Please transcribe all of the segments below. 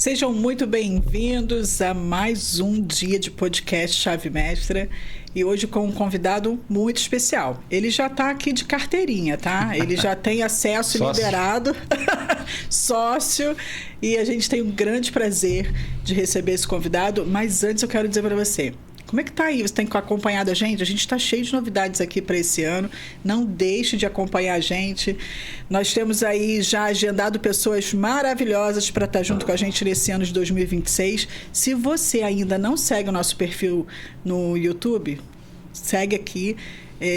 Sejam muito bem-vindos a mais um dia de podcast Chave Mestra. E hoje com um convidado muito especial. Ele já está aqui de carteirinha, tá? Ele já tem acesso liberado, sócio. E a gente tem um grande prazer de receber esse convidado. Mas antes eu quero dizer para você, como é que tá aí? Você tem acompanhado a gente? A gente está cheio de novidades aqui para esse ano. Não deixe de acompanhar a gente. Nós temos aí já agendado pessoas maravilhosas para estar junto com a gente nesse ano de 2026. Se você ainda não segue o nosso perfil no YouTube, segue aqui.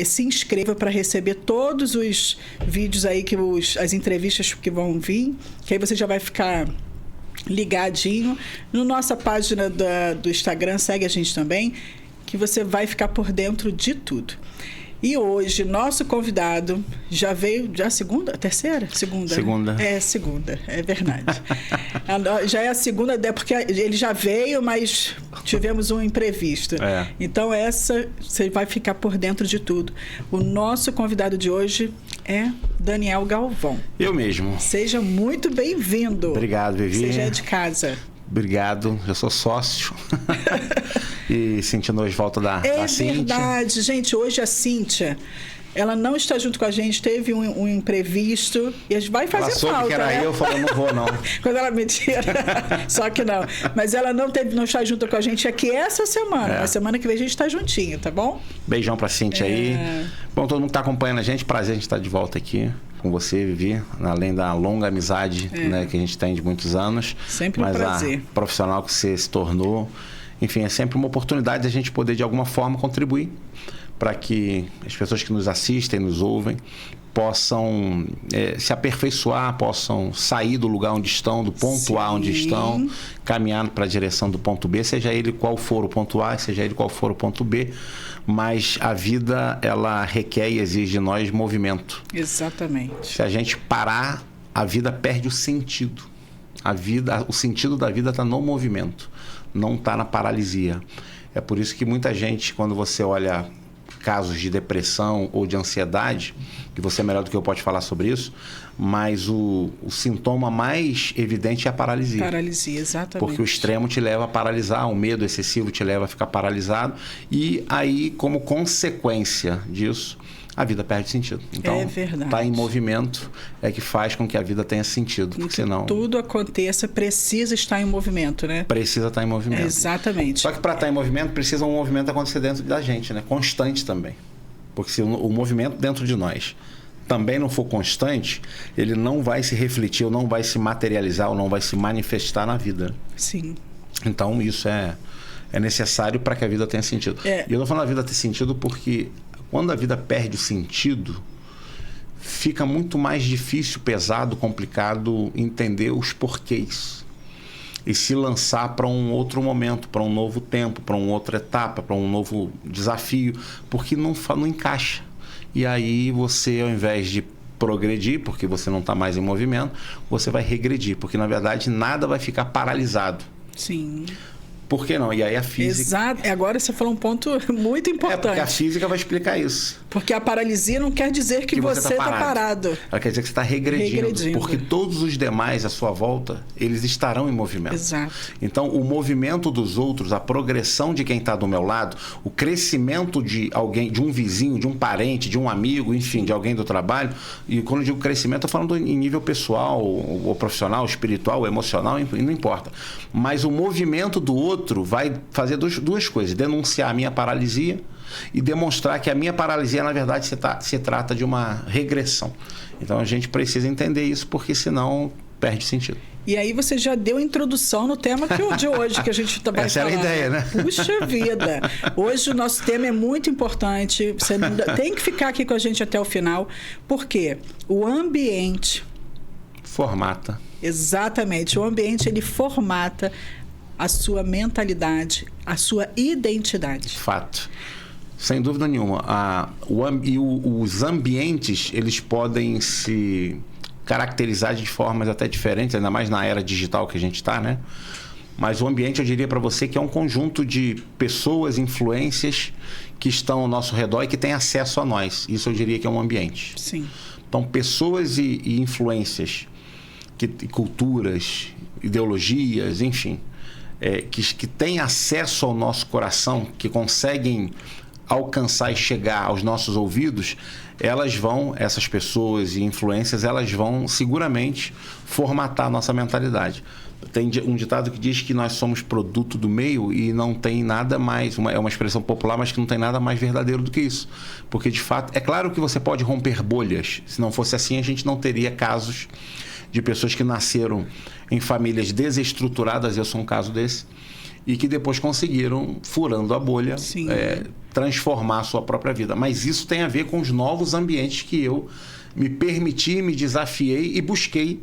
Se inscreva para receber todos os vídeos aí, as entrevistas que vão vir, que aí você já vai ficar ligadinho. No nossa página do Instagram, segue a gente também, que você vai ficar por dentro de tudo. E hoje, nosso convidado já veio, já segunda? Terceira? Segunda. Segunda. Segunda, é verdade. Já é a segunda, porque ele já veio, mas tivemos um imprevisto. Então, você vai ficar por dentro de tudo. O nosso convidado de hoje é Daniel Galvão. Eu mesmo. Seja muito bem-vindo. Obrigado, Vivi. Seja de casa. Obrigado, eu sou sócio. E sentindo hoje volta da Cíntia. É verdade, gente, hoje a Cíntia, ela não está junto com a gente, teve um imprevisto e a gente vai fazer falta. Ela soube que era eu, falou, não vou não. Quando ela mentira, só que não. Mas ela não está junto com a gente aqui essa semana. Na semana que vem a gente está juntinho, tá bom? Beijão pra Cíntia aí. Bom, todo mundo que tá acompanhando a gente, prazer a gente estar de volta aqui com você, Vivi, além da longa amizade né, que a gente tem de muitos anos. Sempre um prazer. A profissional que você se tornou. Enfim, é sempre uma oportunidade de a gente poder, de alguma forma, contribuir para que as pessoas que nos assistem, nos ouvem, possam se aperfeiçoar, possam sair do lugar onde estão, do ponto A onde estão, caminhar para a direção do ponto B, seja ele qual for o ponto A, seja ele qual for o ponto B. Mas a vida, ela requer e exige de nós movimento. Exatamente. Se a gente parar, a vida perde o sentido. O sentido da vida está no movimento, não está na paralisia. É por isso que muita gente, quando você olha casos de depressão ou de ansiedade, que você é melhor do que eu pode falar sobre isso, mas o sintoma mais evidente é a paralisia. Paralisia, exatamente. Porque o extremo te leva a paralisar, o medo excessivo te leva a ficar paralisado e aí, como consequência disso, a vida perde sentido. Então, estar em movimento é que faz com que a vida tenha sentido. Porque senão tudo aconteça, precisa estar em movimento, né? Precisa estar em movimento. Exatamente. Só que para estar em movimento, precisa um movimento acontecer dentro da gente, né? Constante também. Porque se o movimento dentro de nós também não for constante, ele não vai se refletir, ou não vai se materializar, ou não vai se manifestar na vida. Sim. Então, isso é necessário para que a vida tenha sentido. E eu estou falando a vida ter sentido porque quando a vida perde o sentido, fica muito mais difícil, pesado, complicado entender os porquês e se lançar para um outro momento, para um novo tempo, para uma outra etapa, para um novo desafio, porque não encaixa. E aí você, ao invés de progredir, porque você não está mais em movimento, você vai regredir, porque na verdade nada vai ficar paralisado. Sim. Por que não? E aí a física... Exato. Agora você falou um ponto muito importante. Porque a física vai explicar isso. Porque a paralisia não quer dizer que você está parado. Ela quer dizer que você está regredindo. Porque todos os demais à sua volta, eles estarão em movimento. Exato. Então, o movimento dos outros, a progressão de quem está do meu lado, o crescimento de alguém, de um vizinho, de um parente, de um amigo, enfim, de alguém do trabalho. E quando eu digo crescimento, eu estou falando em nível pessoal, ou profissional, espiritual, emocional, não importa. Mas o movimento do outro vai fazer duas coisas: denunciar a minha paralisia e demonstrar que a minha paralisia, na verdade, se trata de uma regressão. Então a gente precisa entender isso, porque senão perde sentido. E aí você já deu a introdução no tema de hoje que a gente vai falar. Essa era a ideia, né? Puxa vida! Hoje o nosso tema é muito importante. Você tem que ficar aqui com a gente até o final, porque o ambiente formata. Exatamente. O ambiente, ele formata a sua mentalidade, a sua identidade. Fato. Sem dúvida nenhuma. Os ambientes, eles podem se caracterizar de formas até diferentes, ainda mais na era digital que a gente está, né? Mas o ambiente, eu diria para você que é um conjunto de pessoas, influências que estão ao nosso redor e que têm acesso a nós. Isso eu diria que é um ambiente. Sim. Então, pessoas e influências, culturas, ideologias, enfim, que têm acesso ao nosso coração, que conseguem alcançar e chegar aos nossos ouvidos, essas pessoas e influências, elas vão seguramente formatar a nossa mentalidade. Tem um ditado que diz que nós somos produto do meio e não tem nada mais, é uma expressão popular, mas que não tem nada mais verdadeiro do que isso. Porque, de fato, é claro que você pode romper bolhas. Se não fosse assim, a gente não teria casos de pessoas que nasceram em famílias desestruturadas, eu sou um caso desse, e que depois conseguiram, furando a bolha, transformar a sua própria vida. Mas isso tem a ver com os novos ambientes que eu me permiti, me desafiei e busquei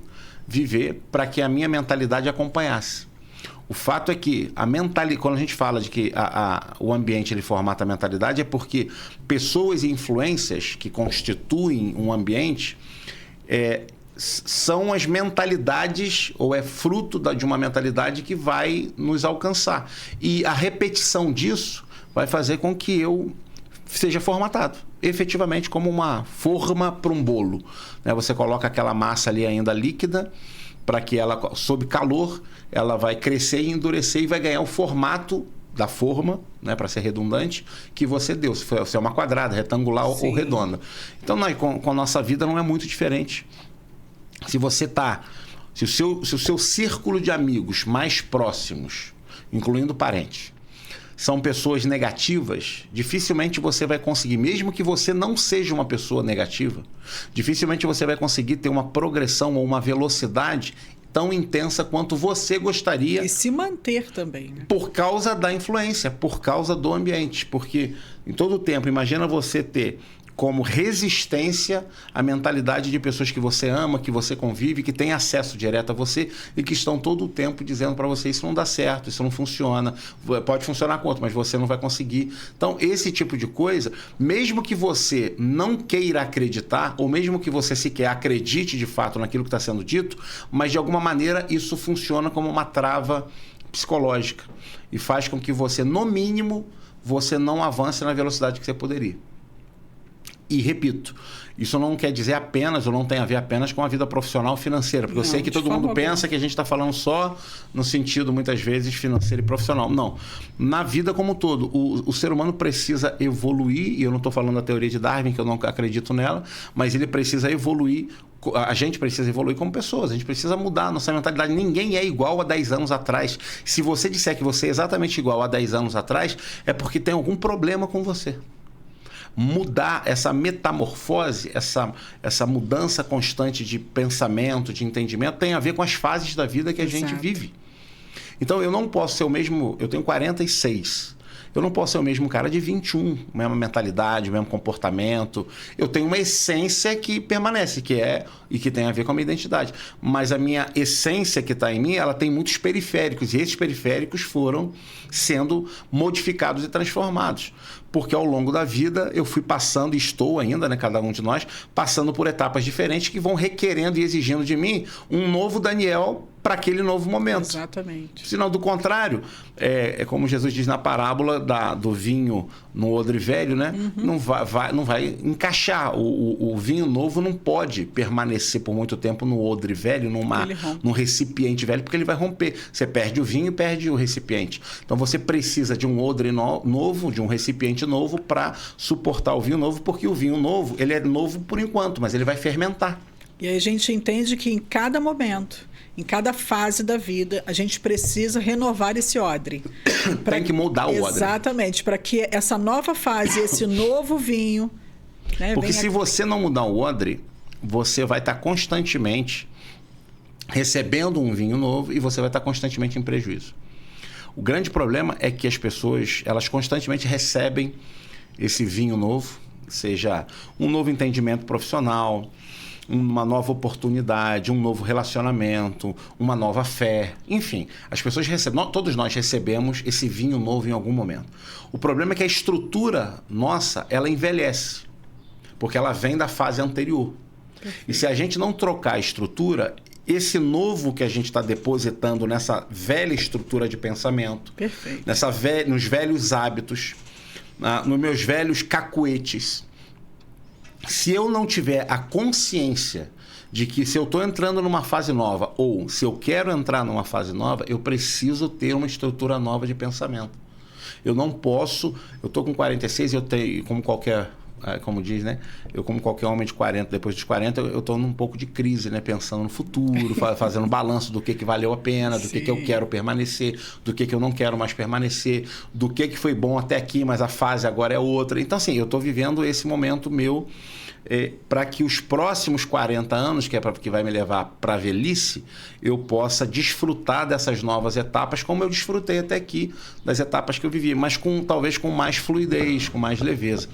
viver para que a minha mentalidade acompanhasse. O fato é que quando a gente fala de que o ambiente ele formata a mentalidade, é porque pessoas e influências que constituem um ambiente são as mentalidades, ou é fruto de uma mentalidade que vai nos alcançar. E a repetição disso vai fazer com que eu seja formatado, efetivamente, como uma forma para um bolo. Você coloca aquela massa ali ainda líquida, para que ela, sob calor, ela vai crescer e endurecer e vai ganhar o formato da forma, para ser redundante, que você deu. Se é uma quadrada, retangular ou redonda. Então, com a nossa vida não é muito diferente. Se o seu círculo de amigos mais próximos, incluindo parentes, são pessoas negativas, dificilmente você vai conseguir, mesmo que você não seja uma pessoa negativa, dificilmente você vai conseguir ter uma progressão ou uma velocidade tão intensa quanto você gostaria. E se manter também, né? Por causa da influência, por causa do ambiente. Porque em todo o tempo, imagina você ter como resistência a mentalidade de pessoas que você ama, que você convive, que tem acesso direto a você e que estão todo o tempo dizendo para você: isso não dá certo, isso não funciona, pode funcionar com outro, mas você não vai conseguir. Então, esse tipo de coisa, mesmo que você não queira acreditar, ou mesmo que você sequer acredite de fato naquilo que está sendo dito, mas de alguma maneira isso funciona como uma trava psicológica e faz com que você, no mínimo, você não avance na velocidade que você poderia. E repito, isso não quer dizer apenas, ou não tem a ver apenas com a vida profissional financeira, porque eu sei que todo mundo pensa que a gente está falando só no sentido, muitas vezes, financeiro e profissional. Não. Na vida como um todo, o ser humano precisa evoluir, e eu não estou falando da teoria de Darwin, que eu não acredito nela, mas ele precisa evoluir, a gente precisa evoluir como pessoas, a gente precisa mudar a nossa mentalidade. Ninguém é igual a 10 anos atrás. Se você disser que você é exatamente igual a 10 anos atrás, é porque tem algum problema com você. Mudar essa metamorfose, essa mudança constante de pensamento, de entendimento, tem a ver com as fases da vida que a gente vive. Então, eu não posso ser o mesmo... Eu tenho 46. Eu não posso ser o mesmo cara de 21. Mesma mentalidade, mesmo comportamento. Eu tenho uma essência que permanece, e que tem a ver com a minha identidade. Mas a minha essência que está em mim, ela tem muitos periféricos. E esses periféricos foram sendo modificados e transformados. Porque ao longo da vida eu fui passando, e estou ainda, cada um de nós, passando por etapas diferentes que vão requerendo e exigindo de mim um novo Daniel para aquele novo momento. Exatamente. Senão, do contrário, é como Jesus diz na parábola do vinho no odre velho, né? Não vai encaixar. O vinho novo não pode permanecer por muito tempo no odre velho, num recipiente velho, porque ele vai romper. Você perde o vinho e perde o recipiente. Então, você precisa de um odre novo, de um recipiente novo para suportar o vinho novo, porque o vinho novo, ele é novo por enquanto, mas ele vai fermentar. E aí a gente entende que em cada momento, em cada fase da vida, a gente precisa renovar esse odre. Tem que mudar o odre. Exatamente, para que essa nova fase, esse novo vinho... Porque se você não mudar o odre, você vai estar constantemente recebendo um vinho novo e você vai estar constantemente em prejuízo. O grande problema é que as pessoas, elas constantemente recebem esse vinho novo, seja um novo entendimento profissional, uma nova oportunidade, um novo relacionamento, uma nova fé, enfim. As pessoas todos nós recebemos esse vinho novo em algum momento. O problema é que a estrutura nossa, ela envelhece, porque ela vem da fase anterior. E se a gente não trocar a estrutura, esse novo que a gente está depositando nessa velha estrutura de pensamento, nos velhos hábitos, nos meus velhos cacuetes, Se eu não tiver a consciência de que se eu estou entrando numa fase nova ou se eu quero entrar numa fase nova, eu preciso ter uma estrutura nova de pensamento. Eu não posso... Eu estou com 46 e eu tenho, como qualquer... Como diz, né? Eu, como qualquer homem de 40, depois dos 40, eu estou num pouco de crise, né? Pensando no futuro, fazendo balanço do que valeu a pena, do que eu quero permanecer, do que eu não quero mais permanecer, do que foi bom até aqui, mas a fase agora é outra. Então, assim, eu estou vivendo esse momento meu para que os próximos 40 anos, que vai me levar para a velhice, eu possa desfrutar dessas novas etapas, como eu desfrutei até aqui das etapas que eu vivi, mas talvez com mais fluidez, com mais leveza.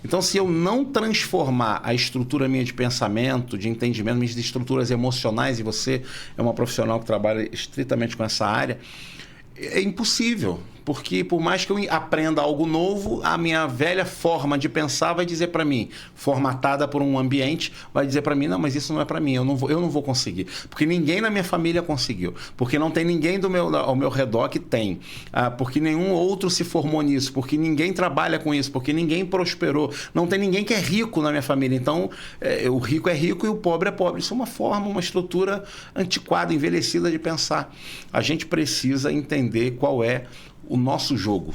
Então, se eu não transformar a estrutura minha de pensamento, de entendimento, minhas estruturas emocionais, e você é uma profissional que trabalha estritamente com essa área, é impossível. Porque por mais que eu aprenda algo novo, a minha velha forma de pensar vai dizer para mim, formatada por um ambiente, vai dizer para mim, não, mas isso não é para mim, eu não vou conseguir. Porque ninguém na minha família conseguiu. Porque não tem ninguém ao meu redor que tem. Porque nenhum outro se formou nisso. Porque ninguém trabalha com isso. Porque ninguém prosperou. Não tem ninguém que é rico na minha família. Então, o rico é rico e o pobre é pobre. Isso é uma forma, uma estrutura antiquada, envelhecida de pensar. A gente precisa entender qual é o nosso jogo.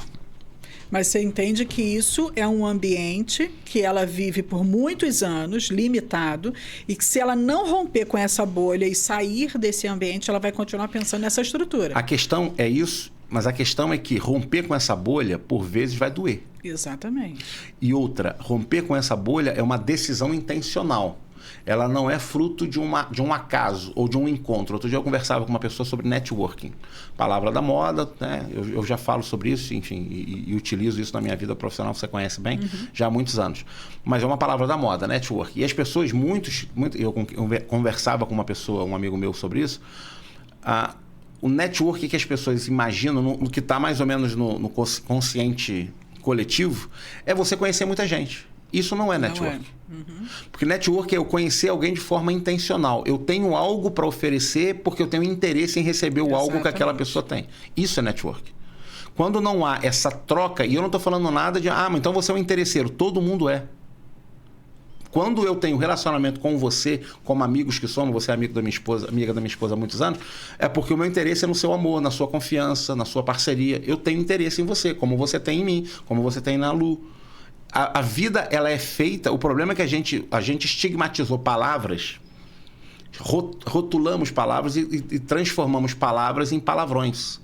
Mas você entende que isso é um ambiente que ela vive por muitos anos, limitado, e que se ela não romper com essa bolha e sair desse ambiente, ela vai continuar pensando nessa estrutura. A questão é isso, mas a questão é que romper com essa bolha, por vezes, vai doer. Exatamente. E outra, romper com essa bolha é uma decisão intencional. Ela não é fruto de um acaso ou de um encontro. Outro dia eu conversava com uma pessoa sobre networking. Palavra da moda, né? Eu já falo sobre isso, enfim, e utilizo isso na minha vida profissional, você conhece bem, já há muitos anos. Mas é uma palavra da moda, networking. E as pessoas, eu conversava com uma pessoa, um amigo meu sobre isso, o networking que as pessoas imaginam, no que está mais ou menos no consciente coletivo, é você conhecer muita gente. Isso não é network. Porque network é eu conhecer alguém de forma intencional. Eu tenho algo para oferecer porque eu tenho interesse em receber o algo que aquela pessoa tem. Isso é network. Quando não há essa troca, e eu não estou falando nada de, mas então você é um interesseiro. Todo mundo é. Quando eu tenho relacionamento com você, como amigos que somos, você é amiga da minha esposa há muitos anos, é porque o meu interesse é no seu amor, na sua confiança, na sua parceria. Eu tenho interesse em você, como você tem em mim, como você tem na Lu. A vida, ela é feita... O problema é que a gente estigmatizou palavras, rotulamos palavras e transformamos palavras em palavrões.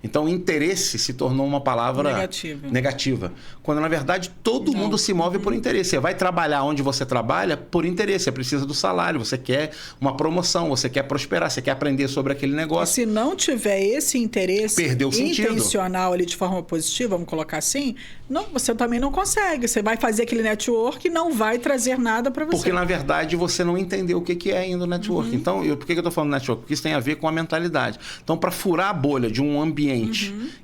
Então, interesse se tornou uma palavra negativa. Quando, na verdade, todo mundo se move por interesse. Você vai trabalhar onde você trabalha por interesse. Você precisa do salário, você quer uma promoção, você quer prosperar, você quer aprender sobre aquele negócio. E se não tiver esse interesse intencional ali de forma positiva, vamos colocar assim, você também não consegue. Você vai fazer aquele network e não vai trazer nada para você. Porque, na verdade, você não entendeu o que é ainda o network. Então, por que eu estou falando network? Porque isso tem a ver com a mentalidade. Então, para furar a bolha de um ambiente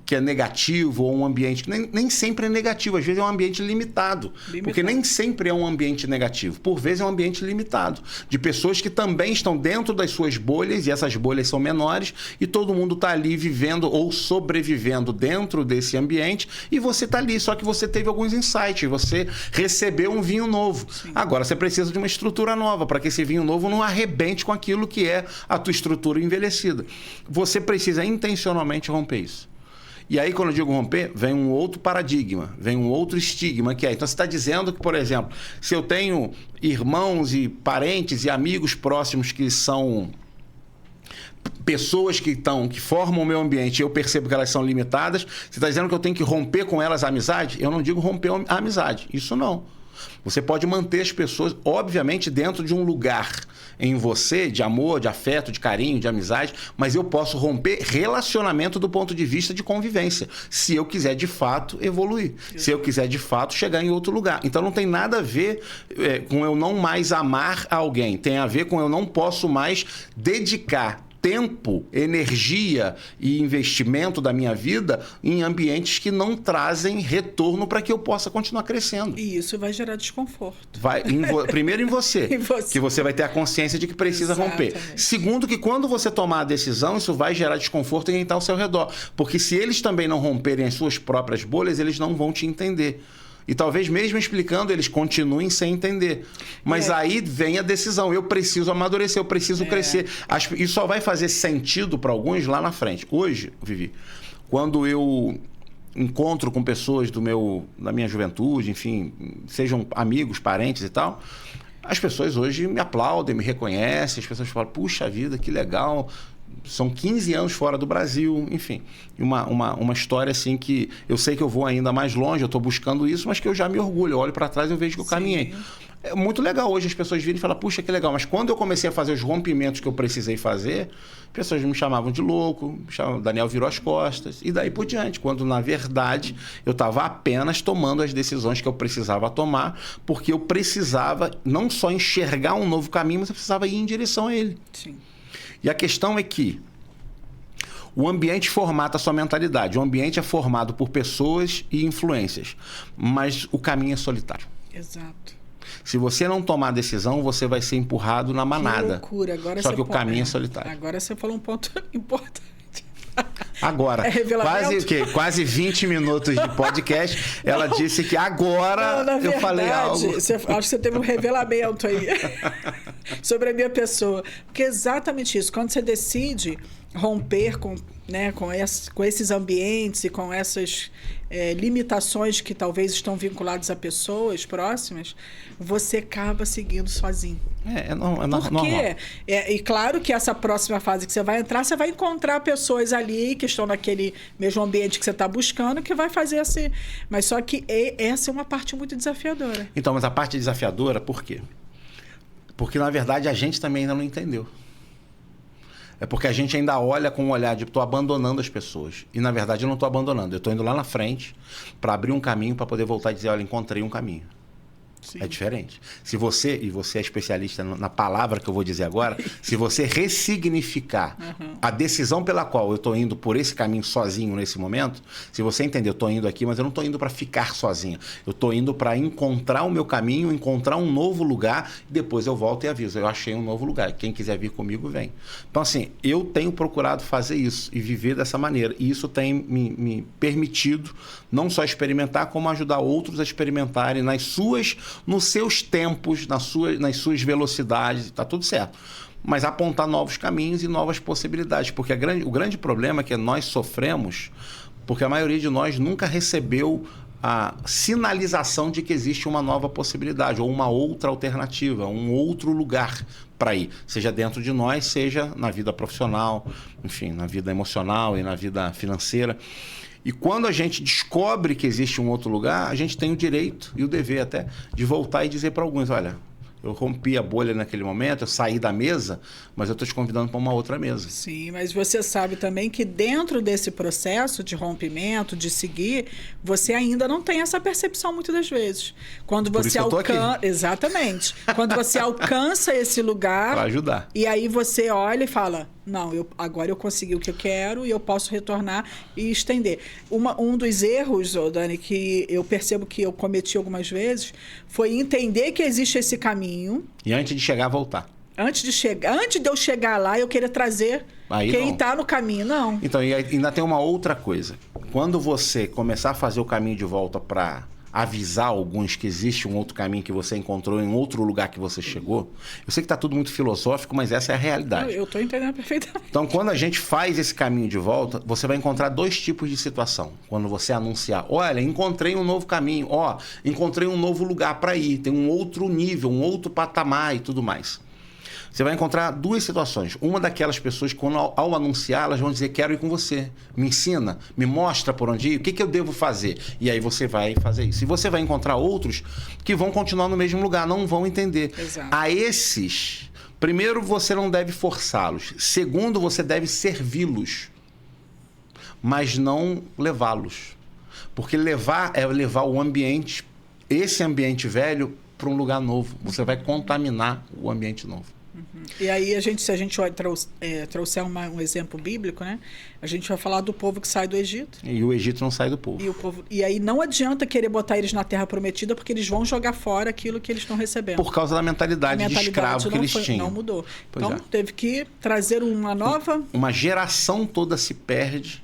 que é negativo, ou um ambiente que nem sempre é negativo, às vezes é um ambiente limitado. Porque nem sempre é um ambiente negativo. Por vezes é um ambiente limitado. De pessoas que também estão dentro das suas bolhas, e essas bolhas são menores, e todo mundo está ali vivendo ou sobrevivendo dentro desse ambiente, e você está ali, só que você teve alguns insights, você recebeu um vinho novo. Sim. Agora você precisa de uma estrutura nova, para que esse vinho novo não arrebente com aquilo que é a tua estrutura envelhecida. Você precisa intencionalmente romper isso. E aí, quando eu digo romper, vem um outro paradigma, vem um outro estigma, que é... Então, você está dizendo que, por exemplo, se eu tenho irmãos e parentes e amigos próximos que são pessoas que formam o meu ambiente e eu percebo que elas são limitadas, você está dizendo que eu tenho que romper com elas a amizade? Eu não digo romper a amizade, isso não. Você pode manter as pessoas, obviamente, dentro de um lugar em você, de amor, de afeto, de carinho, de amizade, mas eu posso romper relacionamento do ponto de vista de convivência, se eu quiser, de fato, evoluir, se eu quiser, de fato, chegar em outro lugar. Então, não tem nada a ver com eu não mais amar alguém, tem a ver com eu não posso mais dedicar tempo, energia e investimento da minha vida em ambientes que não trazem retorno para que eu possa continuar crescendo. E isso vai gerar desconforto. Primeiro em você, que você vai ter a consciência de que precisa romper. Segundo, que quando você tomar a decisão, isso vai gerar desconforto em quem está ao seu redor. Porque se eles também não romperem as suas próprias bolhas, eles não vão te entender. E talvez mesmo explicando, eles continuem sem entender. Mas aí vem a decisão. Eu preciso amadurecer, eu preciso crescer. Isso só vai fazer sentido para alguns lá na frente. Hoje, Vivi, quando eu encontro com pessoas da minha juventude, enfim, sejam amigos, parentes e tal, as pessoas hoje me aplaudem, me reconhecem, as pessoas falam, puxa vida, que legal, são 15 anos fora do Brasil, enfim, uma história assim que eu sei que eu vou ainda mais longe, eu estou buscando isso, mas que eu já me orgulho, eu olho para trás e eu vejo que eu caminhei. É muito legal hoje as pessoas virem e falam, puxa, que legal. Mas quando eu comecei a fazer os rompimentos que eu precisei fazer, pessoas me chamavam de louco, Daniel virou as costas, e daí por diante. Quando, na verdade, eu estava apenas tomando as decisões que eu precisava tomar, porque eu precisava não só enxergar um novo caminho, mas eu precisava ir em direção a ele. Sim. E a questão é que o ambiente formata a sua mentalidade. O ambiente é formado por pessoas e influências, mas o caminho é solitário. Exato. Se você não tomar a decisão, você vai ser empurrado na manada. Que loucura. Agora Só que o caminho é solitário. Agora você falou um ponto importante. Agora, quase 20 minutos de podcast, ela disse que agora na verdade, falei algo. Acho que você teve um revelamento aí sobre a minha pessoa. Porque é exatamente isso. Quando você decide romper com esses ambientes e com essas limitações que talvez estão vinculadas a pessoas próximas, você acaba seguindo sozinho. É normal. E claro que essa próxima fase que você vai entrar, você vai encontrar pessoas ali que estão naquele mesmo ambiente que você está buscando, que vai fazer assim. Mas só que essa é uma parte muito desafiadora. Então, mas a parte desafiadora, por quê? Porque, na verdade, a gente também ainda não entendeu. É porque a gente ainda olha com um olhar de estou abandonando as pessoas. E, na verdade, eu não estou abandonando. Eu estou indo lá na frente para abrir um caminho para poder voltar e dizer, olha, encontrei um caminho. Sim. É diferente. Se você, e você é especialista na palavra que eu vou dizer agora, se você ressignificar a decisão pela qual eu estou indo por esse caminho sozinho nesse momento, se você entender, eu estou indo aqui, mas eu não estou indo para ficar sozinho. Eu estou indo para encontrar o meu caminho, encontrar um novo lugar, e depois eu volto e aviso. Eu achei um novo lugar. Quem quiser vir comigo, vem. Então, assim, eu tenho procurado fazer isso e viver dessa maneira. E isso tem me permitido não só experimentar, como ajudar outros a experimentarem nos seus tempos, nas suas velocidades, está tudo certo. Mas apontar novos caminhos e novas possibilidades. Porque o grande problema é que nós sofremos porque a maioria de nós nunca recebeu a sinalização de que existe uma nova possibilidade ou uma outra alternativa, um outro lugar para ir. Seja dentro de nós, seja na vida profissional, enfim, na vida emocional e na vida financeira. E quando a gente descobre que existe um outro lugar, a gente tem o direito e o dever até de voltar e dizer para alguns, olha, eu rompi a bolha naquele momento, eu saí da mesa, mas eu estou te convidando para uma outra mesa. Sim, mas você sabe também que dentro desse processo de rompimento, de seguir, você ainda não tem essa percepção muitas das vezes. Quando você alcança, exatamente. Quando você alcança esse lugar, para ajudar. E aí você olha e fala, não, agora eu consegui o que eu quero e eu posso retornar e estender. Um dos erros, Dani, que eu percebo que eu cometi algumas vezes, foi entender que existe esse caminho. E antes de chegar, voltar. Antes de eu chegar lá, eu queria trazer quem está no caminho, não. Então, e ainda tem uma outra coisa. Quando você começar a fazer o caminho de volta para avisar alguns que existe um outro caminho que você encontrou em outro lugar que você chegou, eu sei que está tudo muito filosófico, mas essa é a realidade. Eu estou entendendo perfeitamente. Então, quando a gente faz esse caminho de volta, você vai encontrar dois tipos de situação. Quando você anunciar, olha, encontrei um novo caminho, encontrei um novo lugar para ir, tem um outro nível, um outro patamar e tudo mais. Você vai encontrar duas situações. Uma daquelas pessoas que, ao anunciar, elas vão dizer, quero ir com você. Me ensina, me mostra por onde ir, o que eu devo fazer? E aí você vai fazer isso. E você vai encontrar outros que vão continuar no mesmo lugar, não vão entender. Exato. A esses, primeiro, você não deve forçá-los. Segundo, você deve servi-los, mas não levá-los. Porque levar é levar o ambiente, esse ambiente velho, para um lugar novo. Você vai contaminar o ambiente novo. E aí, se a gente trouxer um exemplo bíblico, né? A gente vai falar do povo que sai do Egito. E o Egito não sai do povo. E aí não adianta querer botar eles na terra prometida, porque eles vão jogar fora aquilo que eles estão recebendo. Por causa da mentalidade de escravo que eles tinham. Não mudou. Então, teve que trazer uma nova... Uma geração toda se perde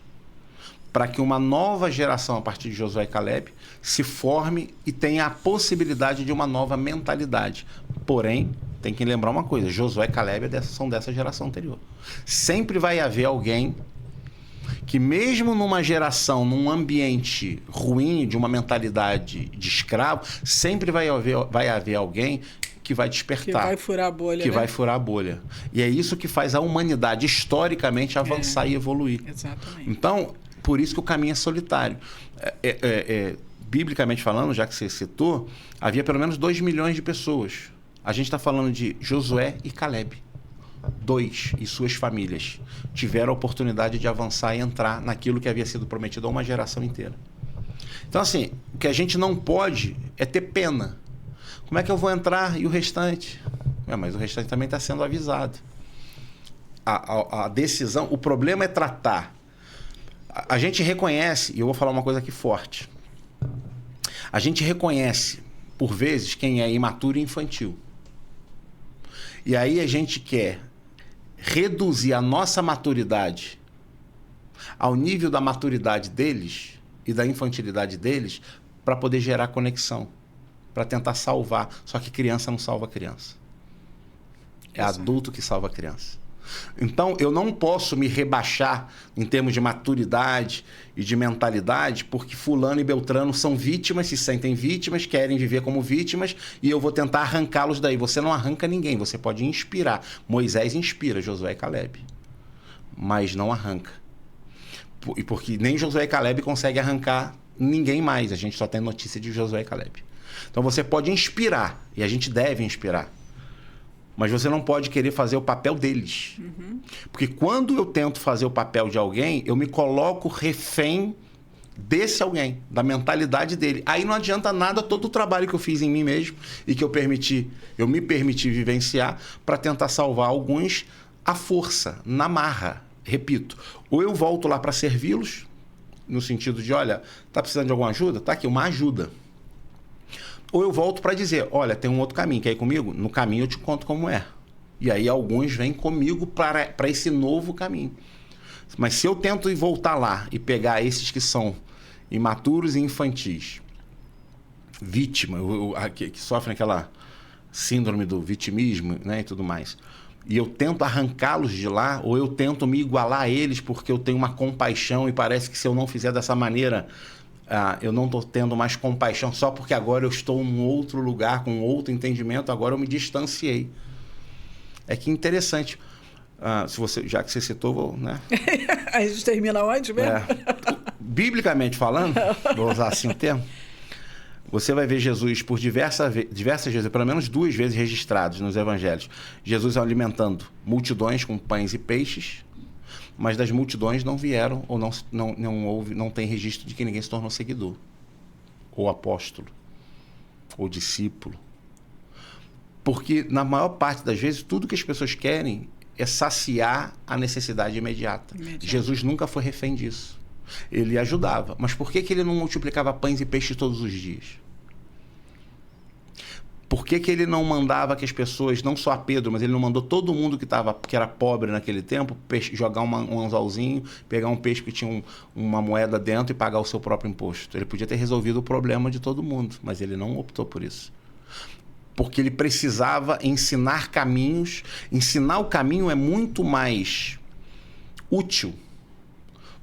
para que uma nova geração, a partir de Josué e Caleb, se forme e tenha a possibilidade de uma nova mentalidade. Porém, tem que lembrar uma coisa, Josué e Caleb são dessa geração anterior. Sempre vai haver alguém que, mesmo numa geração, num ambiente ruim, de uma mentalidade de escravo, sempre vai haver alguém que vai despertar. Que vai furar a bolha. Que vai furar a bolha. E é isso que faz a humanidade, historicamente, avançar e evoluir. Exatamente. Então, por isso que o caminho é solitário. Biblicamente falando, já que você citou, havia pelo menos 2 milhões de pessoas. A gente está falando de Josué e Caleb. 2 e suas famílias tiveram a oportunidade de avançar e entrar naquilo que havia sido prometido a uma geração inteira. Então, assim, o que a gente não pode é ter pena. Como é que eu vou entrar e o restante? Mas o restante também está sendo avisado. A decisão, o problema é tratar. A gente reconhece, e eu vou falar uma coisa aqui forte. A gente reconhece, por vezes, quem é imaturo e infantil. E aí a gente quer reduzir a nossa maturidade ao nível da maturidade deles e da infantilidade deles para poder gerar conexão, para tentar salvar. Só que criança não salva criança. É adulto que salva criança. Então, eu não posso me rebaixar em termos de maturidade e de mentalidade, porque fulano e beltrano são vítimas, se sentem vítimas, querem viver como vítimas, e eu vou tentar arrancá-los daí. Você não arranca ninguém, você pode inspirar. Moisés inspira Josué e Caleb, mas não arranca. E porque nem Josué e Caleb conseguem arrancar ninguém mais. A gente só tem notícia de Josué e Caleb. Então, você pode inspirar, e a gente deve inspirar. Mas você não pode querer fazer o papel deles. Uhum. Porque quando eu tento fazer o papel de alguém, eu me coloco refém desse alguém, da mentalidade dele. Aí não adianta nada todo o trabalho que eu fiz em mim mesmo e que eu me permiti vivenciar para tentar salvar alguns à força, na marra. Repito, ou eu volto lá para servi-los, no sentido de, olha, tá precisando de alguma ajuda? Tá aqui, uma ajuda. Ou eu volto para dizer, olha, tem um outro caminho, quer ir comigo? No caminho eu te conto como é. E aí alguns vêm comigo para esse novo caminho. Mas se eu tento ir voltar lá e pegar esses que são imaturos e infantis, vítima, que sofrem aquela síndrome do vitimismo, né, e tudo mais, e eu tento arrancá-los de lá, ou eu tento me igualar a eles porque eu tenho uma compaixão e parece que se eu não fizer dessa maneira... eu não estou tendo mais compaixão só porque agora eu estou em outro lugar, com outro entendimento, agora eu me distanciei. É que interessante. Já que você citou, né? A gente termina onde mesmo? Biblicamente falando, vou usar assim o termo, você vai ver Jesus por diversas vezes, pelo menos 2 vezes registrados nos evangelhos. Jesus alimentando multidões com pães e peixes, mas das multidões não vieram, ou não tem registro de que ninguém se tornou seguidor, ou apóstolo, ou discípulo. Porque, na maior parte das vezes, tudo que as pessoas querem é saciar a necessidade imediata. Jesus nunca foi refém disso. Ele ajudava. Mas por que ele não multiplicava pães e peixes todos os dias? Por que ele não mandava que as pessoas, não só a Pedro, mas ele não mandou todo mundo que era pobre naquele tempo, jogar um anzolzinho, pegar um peixe que tinha uma moeda dentro e pagar o seu próprio imposto? Ele podia ter resolvido o problema de todo mundo, mas ele não optou por isso. Porque ele precisava ensinar caminhos. Ensinar o caminho é muito mais útil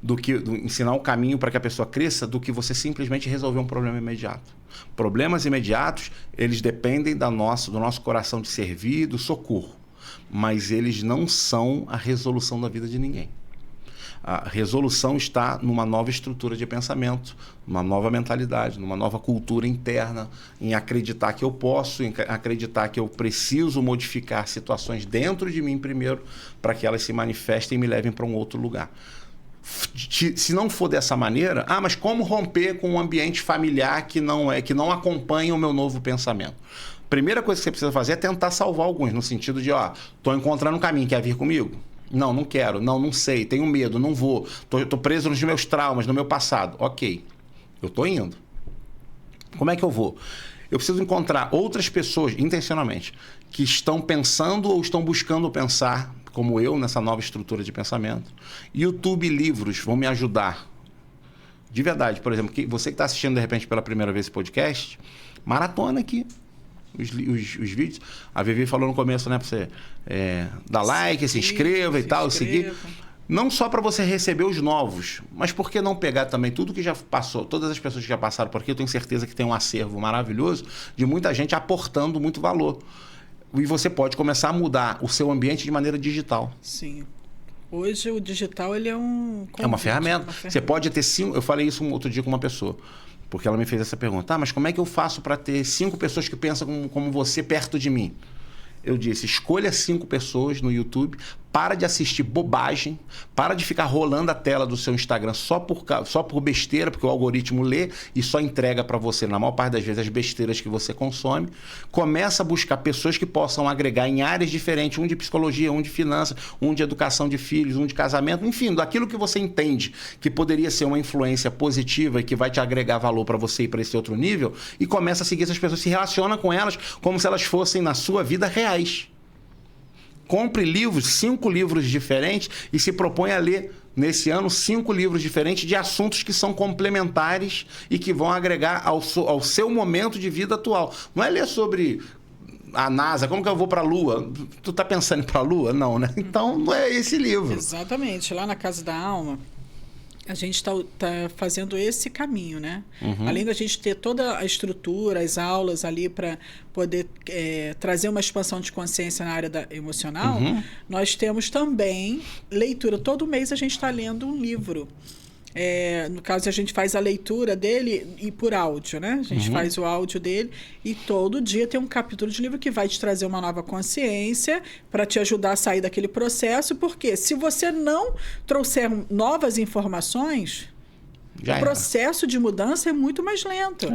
do que ensinar o caminho para que a pessoa cresça, do que você simplesmente resolver um problema imediato. Problemas imediatos, eles dependem do nosso coração de servir, do socorro, mas eles não são a resolução da vida de ninguém. A resolução está numa nova estrutura de pensamento, numa nova mentalidade, numa nova cultura interna, em acreditar que eu posso, em acreditar que eu preciso modificar situações dentro de mim primeiro, para que elas se manifestem e me levem para um outro lugar. Se não for dessa maneira, mas como romper com um ambiente familiar que não acompanha o meu novo pensamento? Primeira coisa que você precisa fazer é tentar salvar alguns, no sentido de, estou encontrando um caminho, quer vir comigo? Não quero, não sei, tenho medo, não vou, estou preso nos meus traumas, no meu passado. Ok, eu estou indo. Como é que eu vou? Eu preciso encontrar outras pessoas, intencionalmente, que estão pensando ou estão buscando pensar como eu, nessa nova estrutura de pensamento. YouTube e livros vão me ajudar De verdade. Por exemplo, você que está assistindo de repente pela primeira vez esse podcast, maratona aqui. Os vídeos. A Vivi falou no começo, né? Pra você dar like, se inscreva e tal, seguir. Não só para você receber os novos, mas por que não pegar também tudo que já passou, todas as pessoas que já passaram por aqui, eu tenho certeza que tem um acervo maravilhoso de muita gente aportando muito valor. E você pode começar a mudar o seu ambiente de maneira digital. Sim. Hoje o digital ele é é uma ferramenta. Você pode ter 5... Eu falei isso um outro dia com uma pessoa, porque ela me fez essa pergunta. Mas como é que eu faço para ter 5 pessoas que pensam como você perto de mim? Eu disse, escolha 5 pessoas no YouTube, para de assistir bobagem, para de ficar rolando a tela do seu Instagram só por besteira, porque o algoritmo lê e só entrega para você, na maior parte das vezes, as besteiras que você consome. Começa a buscar pessoas que possam agregar em áreas diferentes, um de psicologia, um de finanças, um de educação de filhos, um de casamento, enfim, daquilo que você entende que poderia ser uma influência positiva e que vai te agregar valor para você e para esse outro nível, e começa a seguir essas pessoas, se relaciona com elas como se elas fossem, na sua vida, reais. Compre livros, 5 livros diferentes e se propõe a ler, nesse ano, 5 livros diferentes de assuntos que são complementares e que vão agregar ao seu momento de vida atual. Não é ler sobre a NASA, como que eu vou para a Lua? Tu tá pensando em ir para a Lua? Não, né? Então, não é esse livro. Exatamente. Lá na Casa da Alma, a gente está fazendo esse caminho, né? Uhum. Além da gente ter toda a estrutura, as aulas ali para poder trazer uma expansão de consciência na área emocional, nós temos também leitura. Todo mês a gente está lendo um livro. No caso, a gente faz a leitura dele e por áudio, né? A gente faz o áudio dele e todo dia tem um capítulo de livro que vai te trazer uma nova consciência para te ajudar a sair daquele processo, porque se você não trouxer novas informações, o processo de mudança é muito mais lento.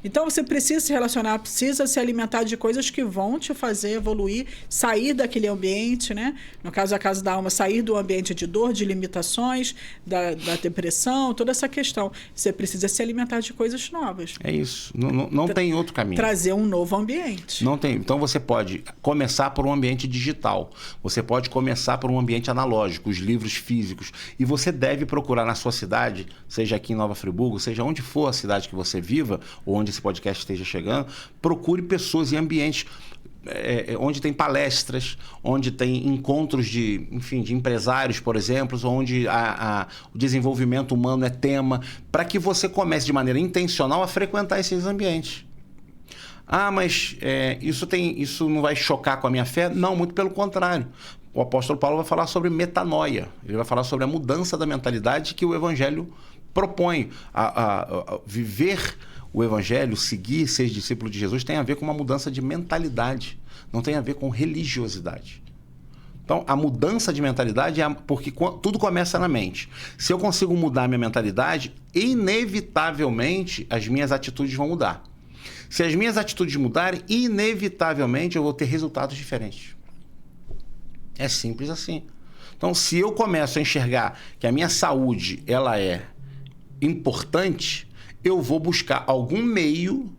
Então, você precisa se relacionar, precisa se alimentar de coisas que vão te fazer evoluir, sair daquele ambiente, né? No caso da Casa da Alma, sair do ambiente de dor, de limitações, da depressão, toda essa questão. Você precisa se alimentar de coisas novas. É isso. Não tem outro caminho. Trazer um novo ambiente. Não tem. Então, você pode começar por um ambiente digital. Você pode começar por um ambiente analógico, os livros físicos. E você deve procurar na sua cidade, seja aqui em Nova Friburgo, seja onde for a cidade que você viva, ou onde esse podcast esteja chegando, procure pessoas e ambientes onde tem palestras, onde tem encontros de empresários, por exemplo, onde o desenvolvimento humano é tema, para que você comece de maneira intencional a frequentar esses ambientes. Mas isso não vai chocar com a minha fé? Não, muito pelo contrário. O apóstolo Paulo vai falar sobre metanoia. Ele vai falar sobre a mudança da mentalidade que o Evangelho propõe. A viver o Evangelho, seguir, ser discípulo de Jesus, tem a ver com uma mudança de mentalidade. Não tem a ver com religiosidade. Então, a mudança de mentalidade porque tudo começa na mente. Se eu consigo mudar a minha mentalidade, inevitavelmente as minhas atitudes vão mudar. Se as minhas atitudes mudarem, inevitavelmente eu vou ter resultados diferentes. É simples assim. Então, se eu começo a enxergar que a minha saúde ela é importante, eu vou buscar algum meio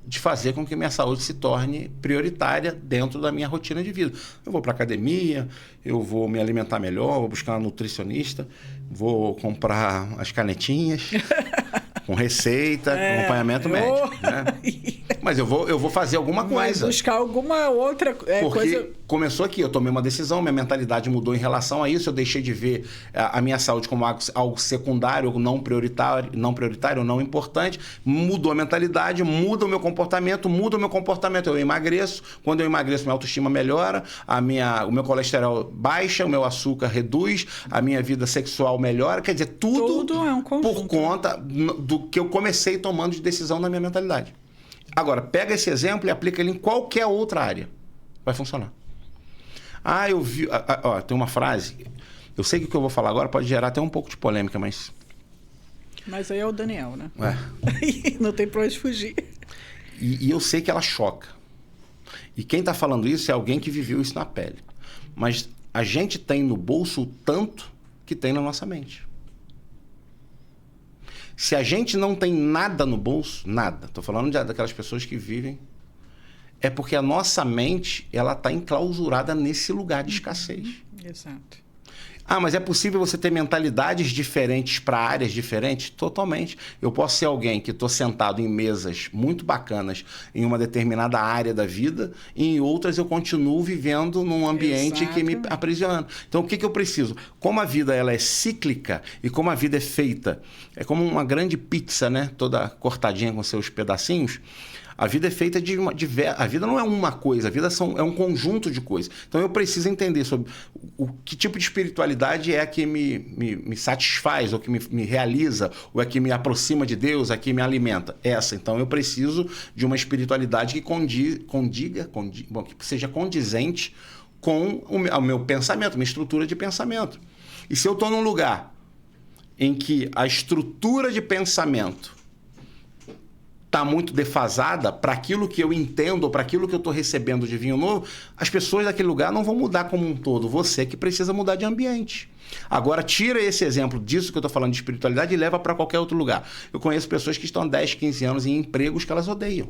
de fazer com que minha saúde se torne prioritária dentro da minha rotina de vida. Eu vou para academia, eu vou me alimentar melhor, vou buscar uma nutricionista, vou comprar as canetinhas com receita, acompanhamento médico. Né? Mas eu vou fazer alguma coisa. Vai buscar alguma outra Porque coisa. Começou aqui, eu tomei uma decisão, minha mentalidade mudou em relação a isso, eu deixei de ver a minha saúde como algo secundário, não prioritário, não importante, mudou a mentalidade, muda o meu comportamento, eu emagreço, quando eu emagreço minha autoestima melhora, o meu colesterol baixa, o meu açúcar reduz, a minha vida sexual melhora, quer dizer, tudo é um conjunto. Por conta do que eu comecei tomando de decisão na minha mentalidade. Agora, pega esse exemplo e aplica ele em qualquer outra área. Vai funcionar. Eu vi... tem uma frase... Eu sei que o que eu vou falar agora pode gerar até um pouco de polêmica, mas... Mas aí é o Daniel, né? Não tem pra onde fugir. E eu sei que ela choca. E quem está falando isso é alguém que viveu isso na pele. Mas a gente tem no bolso o tanto que tem na nossa mente. Se a gente não tem nada no bolso, nada, estou falando daquelas pessoas que vivem, é porque a nossa mente ela está enclausurada nesse lugar de escassez. Exato. Ah, mas é possível você ter mentalidades diferentes para áreas diferentes? Totalmente. Eu posso ser alguém que estou sentado em mesas muito bacanas em uma determinada área da vida e em outras eu continuo vivendo num ambiente que me aprisiona. Então, o que eu preciso? Como a vida ela é cíclica e como a vida é feita, é como uma grande pizza, né? Toda cortadinha com seus pedacinhos. A vida é feita a vida não é uma coisa, a vida é um conjunto de coisas. Então eu preciso entender sobre que tipo de espiritualidade é a que me satisfaz, ou que me realiza, ou é que me aproxima de Deus, é que me alimenta. Essa. Então eu preciso de uma espiritualidade que seja condizente com o meu pensamento, minha estrutura de pensamento. E se eu estou num lugar em que a estrutura de pensamento está muito defasada para aquilo que eu entendo, ou para aquilo que eu estou recebendo de vinho novo, as pessoas daquele lugar não vão mudar como um todo. Você que precisa mudar de ambiente. Agora, tira esse exemplo disso que eu estou falando de espiritualidade e leva para qualquer outro lugar. Eu conheço pessoas que estão há 10, 15 anos em empregos que elas odeiam.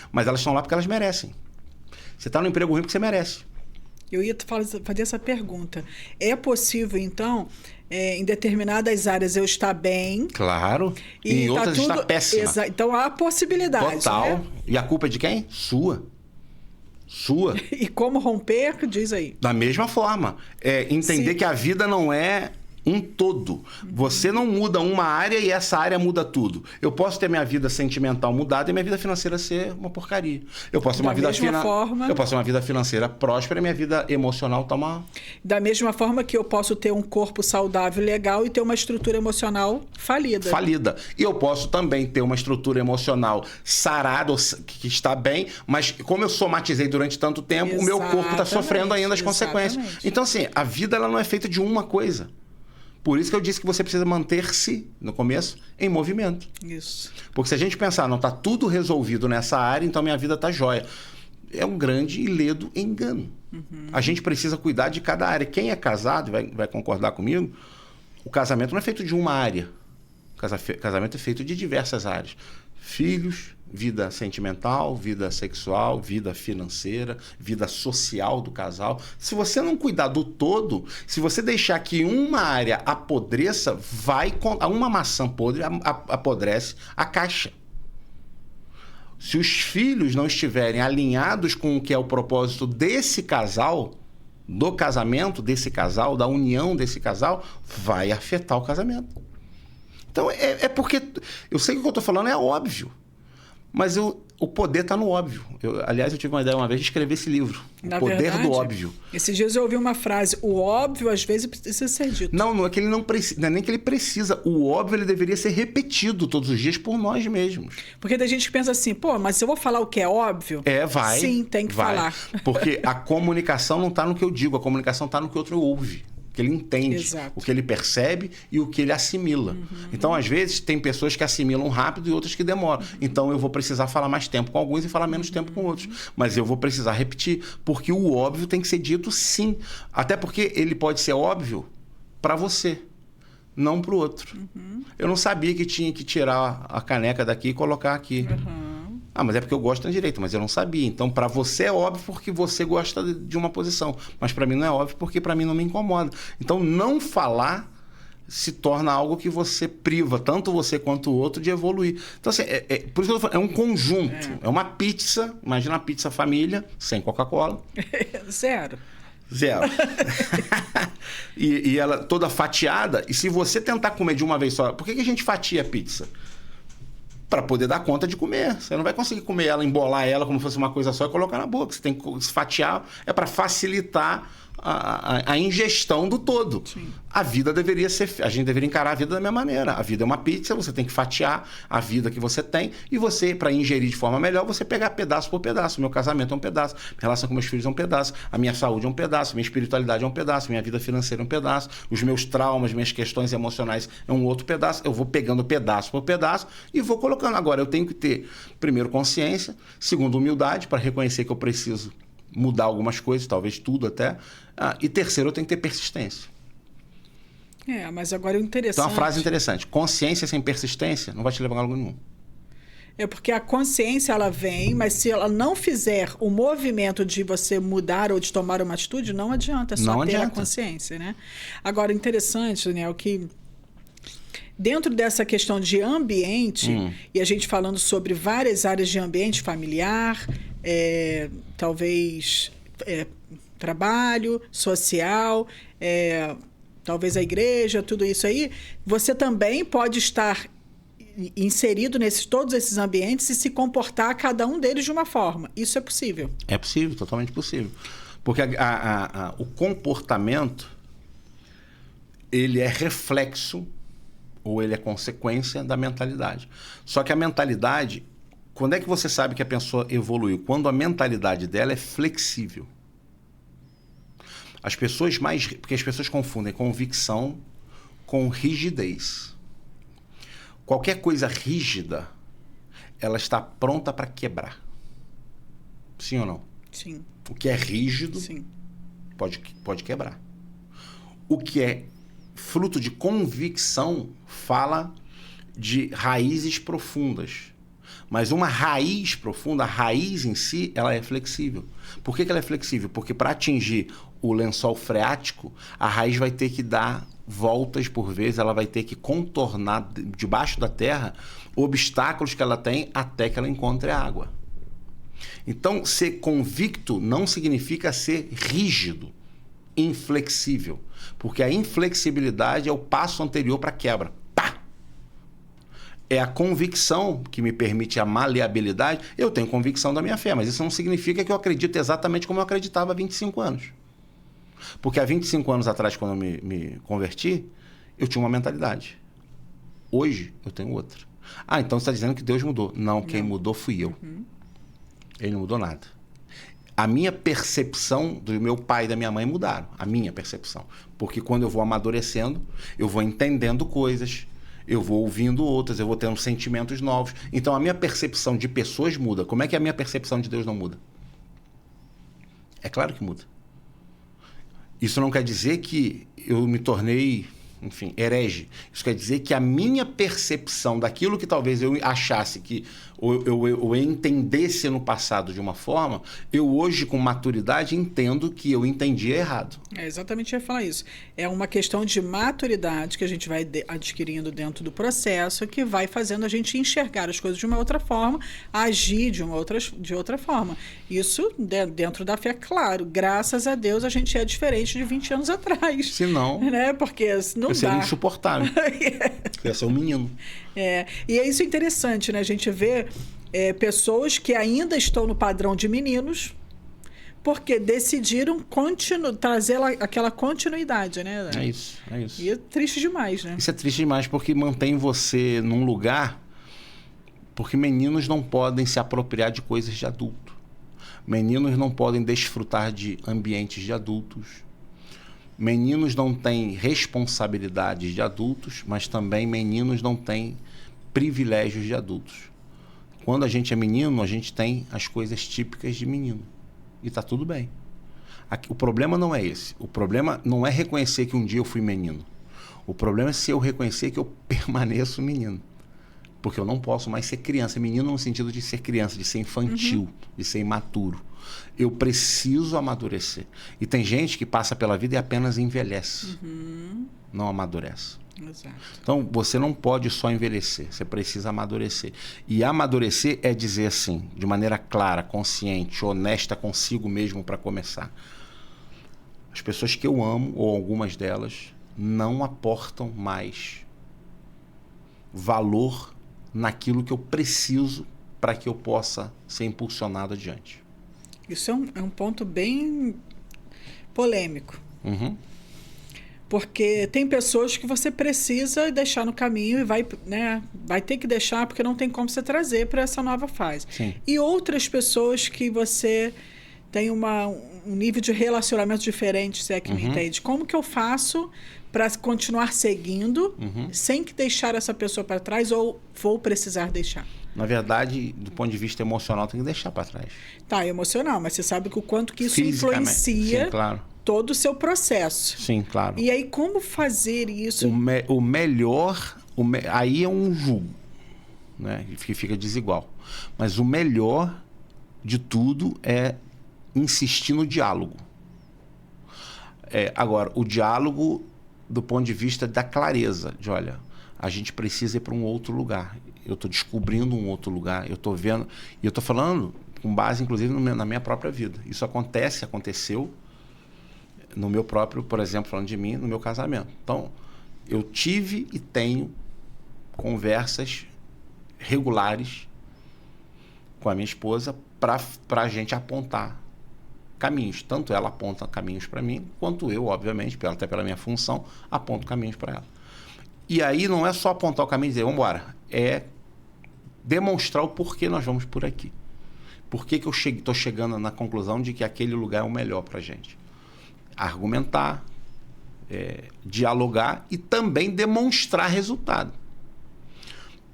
Mas elas estão lá porque elas merecem. Você está no emprego ruim porque você merece. Eu ia fazer essa pergunta. É possível, então, em determinadas áreas eu estar bem? Claro. E em outras está péssima. Então há possibilidade. Total. Né? E a culpa é de quem? Sua. E como romper? Diz aí. Da mesma forma. Entender que a vida não é um todo. Você não muda uma área e essa área muda tudo. Eu posso ter minha vida sentimental mudada e minha vida financeira ser uma porcaria. Eu posso ter eu posso ter uma vida financeira próspera e minha vida emocional tá uma... Da mesma forma que eu posso ter um corpo saudável e legal e ter uma estrutura emocional falida. E eu posso também ter uma estrutura emocional sarada, que está bem, mas como eu somatizei durante tanto tempo, o meu corpo está sofrendo ainda as consequências. Então, assim, a vida ela não é feita de uma coisa. Por isso que eu disse que você precisa manter-se, no começo, em movimento. Isso. Porque se a gente pensar, não está tudo resolvido nessa área, então minha vida está jóia. É um grande e ledo engano. A gente precisa cuidar de cada área. Quem é casado, vai concordar comigo, o casamento não é feito de uma área. O casamento é feito de diversas áreas. Filhos, vida sentimental, vida sexual, vida financeira, vida social do casal. Se você não cuidar do todo, se você deixar que uma área apodreça, uma maçã podre apodrece a caixa. Se os filhos não estiverem alinhados com o que é o propósito desse casal, do casamento desse casal, da união desse casal, vai afetar o casamento. Então, é porque... Eu sei que o que eu estou falando é óbvio, mas o poder está no óbvio. Aliás, eu tive uma ideia uma vez de escrever esse livro. O Poder do Óbvio. Esses dias eu ouvi uma frase, o óbvio às vezes precisa ser dito. Não é que ele não precisa, não é nem que ele precisa. O óbvio ele deveria ser repetido todos os dias por nós mesmos. Porque tem gente que pensa assim, mas se eu vou falar o que é óbvio... Vai. Sim, tem que falar. Porque a comunicação não está no que eu digo, a comunicação está no que o outro ouve. Que ele entende, Exato. o que ele percebe e o que ele assimila. Então, às vezes, tem pessoas que assimilam rápido e outras que demoram. Então, eu vou precisar falar mais tempo com alguns e falar menos tempo com outros. Mas eu vou precisar repetir, porque o óbvio tem que ser dito sim. Até porque ele pode ser óbvio para você, não para o outro. Eu não sabia que tinha que tirar a caneca daqui e colocar aqui. Mas é porque eu gosto da direita, mas eu não sabia. Então, para você é óbvio porque você gosta de uma posição. Mas para mim não é óbvio porque para mim não me incomoda. Então, não falar se torna algo que você priva, tanto você quanto o outro, de evoluir. Então, assim, por isso que eu tô falando, é um conjunto. É uma pizza, imagina uma pizza família, sem Coca-Cola. Zero. E ela toda fatiada. E se você tentar comer de uma vez só... Por que a gente fatia a pizza? Para poder dar conta de comer. Você não vai conseguir comer ela, embolar ela como se fosse uma coisa só e colocar na boca. Você tem que fatiar, para facilitar a ingestão do todo. Sim. A gente deveria encarar a vida da mesma maneira. A vida é uma pizza, você tem que fatiar a vida que você tem e você, para ingerir de forma melhor, você pegar pedaço por pedaço. Meu casamento é um pedaço, minha relação com meus filhos é um pedaço, a minha saúde é um pedaço, minha espiritualidade é um pedaço, minha vida financeira é um pedaço, os meus traumas, minhas questões emocionais é um outro pedaço. Eu vou pegando pedaço por pedaço e vou colocando. Agora, eu tenho que ter, primeiro, consciência, segundo, humildade, para reconhecer que eu preciso mudar algumas coisas, talvez tudo até. E terceiro, eu tenho que ter persistência. Mas agora é interessante. Então, uma frase interessante. Consciência sem persistência não vai te levar a lugar nenhum. É porque a consciência, ela vem, mas se ela não fizer o movimento de você mudar ou de tomar uma atitude, não adianta só ter a consciência, né? Agora, interessante, Daniel, que dentro dessa questão de ambiente, e a gente falando sobre várias áreas de ambiente familiar, talvez trabalho, social, talvez a igreja, tudo isso aí, você também pode estar inserido todos esses ambientes e se comportar cada um deles de uma forma. Isso é possível? É possível, totalmente possível. Porque o comportamento, ele é reflexo ou ele é consequência da mentalidade. Só que a mentalidade, quando é que você sabe que a pessoa evoluiu? Quando a mentalidade dela é flexível. Porque as pessoas confundem convicção com rigidez. Qualquer coisa rígida, ela está pronta para quebrar. Sim ou não? Sim. O que é rígido, sim, pode quebrar. O que é fruto de convicção fala de raízes profundas. Mas uma raiz profunda, a raiz em si, ela é flexível. Por que ela é flexível? Porque para atingir o lençol freático, a raiz vai ter que dar voltas por vezes, ela vai ter que contornar debaixo da terra obstáculos que ela tem até que ela encontre a água. Então, ser convicto não significa ser rígido, inflexível. Porque a inflexibilidade é o passo anterior para a quebra. Pá! É a convicção que me permite a maleabilidade. Eu tenho convicção da minha fé, mas isso não significa que eu acredito exatamente como eu acreditava há 25 anos. Porque há 25 anos atrás, quando eu me converti, eu tinha uma mentalidade. Hoje, eu tenho outra. Ah, então você está dizendo que Deus mudou. Não, quem mudou fui eu. Ele não mudou nada. A minha percepção do meu pai e da minha mãe mudaram. A minha percepção. Porque quando eu vou amadurecendo, eu vou entendendo coisas, eu vou ouvindo outras, eu vou tendo sentimentos novos. Então a minha percepção de pessoas muda. Como é que a minha percepção de Deus não muda? É claro que muda. Isso não quer dizer que eu me tornei, enfim, herege. Isso quer dizer que a minha percepção daquilo que talvez eu achasse que eu entendesse no passado de uma forma, eu hoje, com maturidade, entendo que eu entendia errado. É exatamente, eu ia falar isso. É uma questão de maturidade que a gente vai adquirindo dentro do processo, que vai fazendo a gente enxergar as coisas de uma outra forma, agir de outra forma. Isso dentro da fé, claro. Graças a Deus a gente é diferente de 20 anos atrás. Se não, né? Porque não dá. Seria insuportável. Ia ser um menino. E é isso interessante, né? A gente vê pessoas que ainda estão no padrão de meninos, porque decidiram trazer aquela continuidade, né? É isso. E é triste demais, né? Isso é triste demais, porque mantém você num lugar... Porque meninos não podem se apropriar de coisas de adulto. Meninos não podem desfrutar de ambientes de adultos. Meninos não têm responsabilidades de adultos, mas também meninos não têm privilégios de adultos. Quando a gente é menino, a gente tem as coisas típicas de menino. E está tudo bem. O problema não é esse. O problema não é reconhecer que um dia eu fui menino. O problema é se eu reconhecer que eu permaneço menino. Porque eu não posso mais ser criança. Menino no sentido de ser criança, de ser infantil, de ser imaturo. Eu preciso amadurecer. E tem gente que passa pela vida e apenas envelhece. Não amadurece. Exato. Então, você não pode só envelhecer. Você precisa amadurecer. E amadurecer é dizer assim, de maneira clara, consciente, honesta consigo mesmo para começar. As pessoas que eu amo, ou algumas delas, não aportam mais valor naquilo que eu preciso para que eu possa ser impulsionado adiante. Isso é um ponto bem polêmico. Porque tem pessoas que você precisa deixar no caminho e vai ter que deixar porque não tem como você trazer para essa nova fase. Sim. E outras pessoas que você tem um nível de relacionamento diferente, se é que me entende. Como que eu faço para continuar seguindo sem que deixar essa pessoa para trás ou vou precisar deixar? Na verdade, do ponto de vista emocional, tem que deixar para trás. Tá, emocional, mas você sabe que o quanto que isso influencia... Sim, claro. Todo o seu processo. Sim, claro. E aí, como fazer isso? O melhor... aí é um julgo. né? Que fica desigual. Mas o melhor de tudo é insistir no diálogo. Agora, o diálogo do ponto de vista da clareza, de olha, a gente precisa ir para um outro lugar. Eu estou descobrindo um outro lugar, eu estou vendo, e eu estou falando com base, inclusive, na minha própria vida. Isso aconteceu no meu próprio, por exemplo, falando de mim, no meu casamento. Então, eu tive e tenho conversas regulares com a minha esposa para a gente apontar caminhos. Tanto ela aponta caminhos para mim, quanto eu, obviamente, até pela minha função, aponto caminhos para ela. E aí não é só apontar o caminho e dizer, vamos embora. É demonstrar o porquê nós vamos por aqui. Por que eu estou chegando na conclusão de que aquele lugar é o melhor para a gente. Argumentar, dialogar e também demonstrar resultado.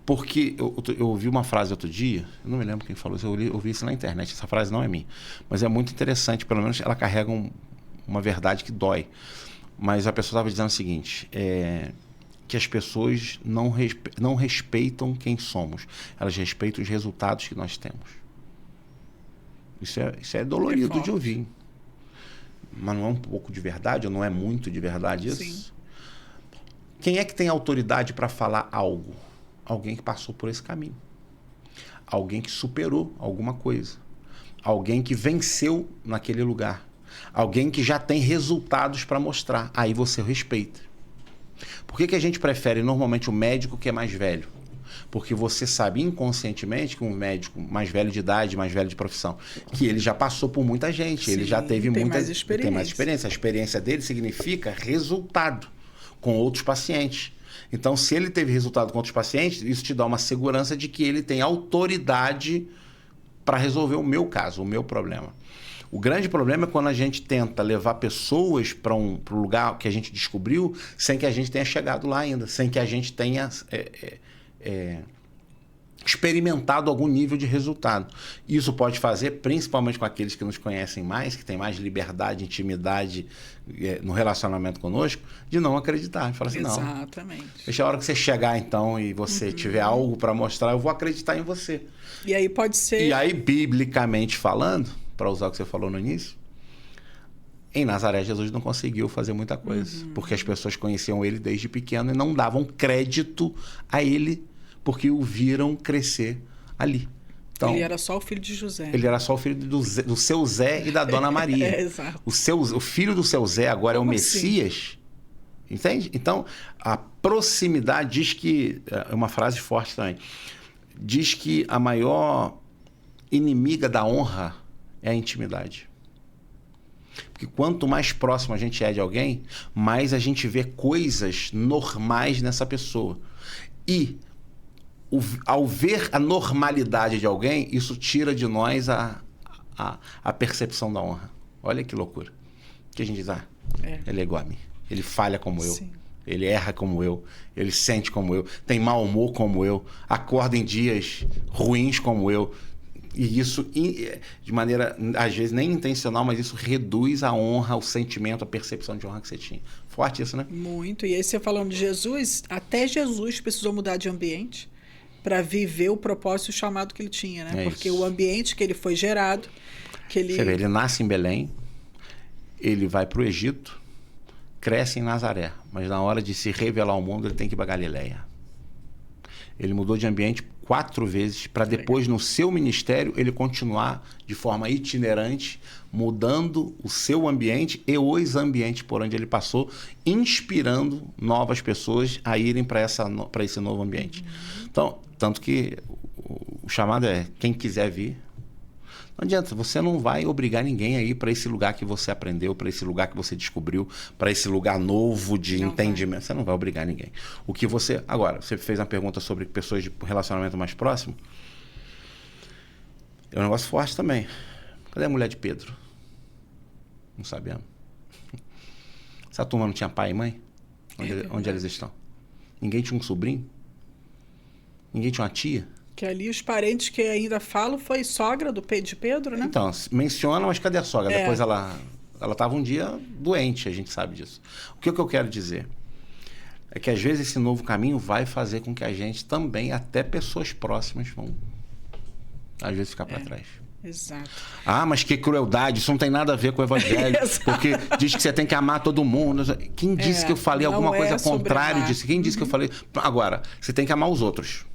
Porque eu ouvi uma frase outro dia, eu não me lembro quem falou isso, eu ouvi isso na internet, essa frase não é minha, mas é muito interessante, pelo menos ela carrega uma verdade que dói. Mas a pessoa estava dizendo o seguinte, que as pessoas não respeitam quem somos, elas respeitam os resultados que nós temos. Isso é dolorido de ouvir. Mas não é um pouco de verdade, ou não é muito de verdade isso? Sim. Quem é que tem autoridade para falar algo? Alguém que passou por esse caminho. Alguém que superou alguma coisa. Alguém que venceu naquele lugar. Alguém que já tem resultados para mostrar. Aí você o respeita. Por que a gente prefere normalmente o médico que é mais velho? Porque você sabe inconscientemente que um médico mais velho de idade, mais velho de profissão, que ele já passou por muita gente, sim, ele já teve tem mais experiência. A experiência dele significa resultado com outros pacientes. Então, se ele teve resultado com outros pacientes, isso te dá uma segurança de que ele tem autoridade para resolver o meu caso, o meu problema. O grande problema é quando a gente tenta levar pessoas para um lugar que a gente descobriu sem que a gente tenha chegado lá ainda, sem que a gente tenha experimentado algum nível de resultado. Isso pode fazer, principalmente com aqueles que nos conhecem mais, que têm mais liberdade, intimidade no relacionamento conosco, de não acreditar. Fala assim, exatamente. Não, deixa a hora que você chegar então e você tiver algo para mostrar, eu vou acreditar em você. E aí pode ser... E aí, biblicamente falando, para usar o que você falou no início, em Nazaré, Jesus não conseguiu fazer muita coisa, porque as pessoas conheciam ele desde pequeno e não davam crédito a ele, porque o viram crescer ali. Então, ele era só o filho de José. Ele era só o filho do seu Zé e da Dona Maria. Exato. O filho do seu Zé agora é o Messias. Assim? Entende? Então, a proximidade diz que... É uma frase forte também. Diz que a maior inimiga da honra é a intimidade. Porque quanto mais próximo a gente é de alguém, mais a gente vê coisas normais nessa pessoa. E ao ver a normalidade de alguém, isso tira de nós a percepção da honra. Olha que loucura. Que a gente diz, ele é igual a mim. Ele falha como eu. Sim. Ele erra como eu. Ele sente como eu. Tem mau humor como eu. Acorda em dias ruins como eu. E isso, de maneira, às vezes, nem intencional, mas isso reduz a honra, o sentimento, a percepção de honra que você tinha. Forte isso, né? Muito. E aí você falando de Jesus, até Jesus precisou mudar de ambiente para viver o propósito e o chamado que ele tinha, né? Porque o ambiente que ele foi gerado... Você vê, ele nasce em Belém, ele vai para o Egito, cresce em Nazaré, mas na hora de se revelar ao mundo, ele tem que ir para Galileia. Ele mudou de ambiente 4 vezes para depois, no seu ministério, ele continuar de forma itinerante, mudando o seu ambiente e os ambientes por onde ele passou, inspirando novas pessoas a irem para esse novo ambiente. Então, tanto que o chamado é quem quiser vir. Não adianta, você não vai obrigar ninguém a ir para esse lugar que você aprendeu, para esse lugar que você descobriu, para esse lugar novo de entendimento. Você não vai obrigar ninguém. O que você... Agora, você fez uma pergunta sobre pessoas de relacionamento mais próximo. É um negócio forte também. Cadê a mulher de Pedro? Não sabemos. Essa turma não tinha pai e mãe? Onde eles estão? Ninguém tinha um sobrinho? Ninguém tinha uma tia? Que ali os parentes que ainda falam foi sogra de Pedro, né? Então, menciona, mas cadê a sogra? Depois ela estava um dia doente, a gente sabe disso. O que eu quero dizer? é que às vezes esse novo caminho vai fazer com que a gente também, até pessoas próximas, vão às vezes ficar para trás. Exato. Ah, mas que crueldade, isso não tem nada a ver com o evangelho, porque diz que você tem que amar todo mundo. Quem disse que eu falei alguma coisa contrária disso? Quem disse que eu falei? Agora, você tem que amar os outros.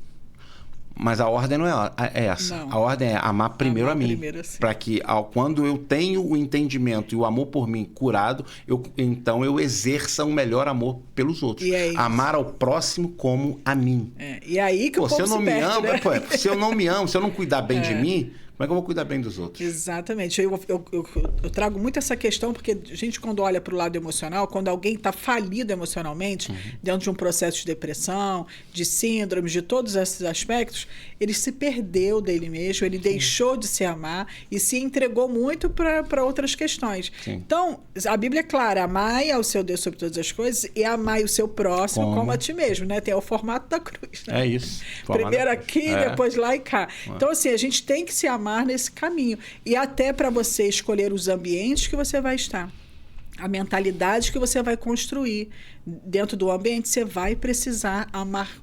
Mas a ordem não é essa. Não. A ordem é amar primeiro a mim. Para que, quando eu tenho o entendimento e o amor por mim curado, então eu exerça um melhor amor pelos outros. Amar ao próximo como a mim. E aí que o povo se eu não se me perde, amo, né? Se eu não me amo, se eu não cuidar bem de mim, como é que eu vou cuidar bem dos outros? Exatamente. Eu trago muito essa questão, porque a gente, quando olha para o lado emocional, quando alguém está falido emocionalmente, dentro de um processo de depressão, de síndromes, de todos esses aspectos, ele se perdeu dele mesmo, ele deixou de se amar e se entregou muito para outras questões. Então, a Bíblia é clara: amai ao seu Deus sobre todas as coisas e amai o seu próximo como a ti mesmo, né? Tem o formato da cruz, né? É isso. Primeiro aqui, depois lá e cá. Então, assim, a gente tem que se amar nesse caminho. E até para você escolher os ambientes que você vai estar. A mentalidade que você vai construir dentro do ambiente, você vai precisar amar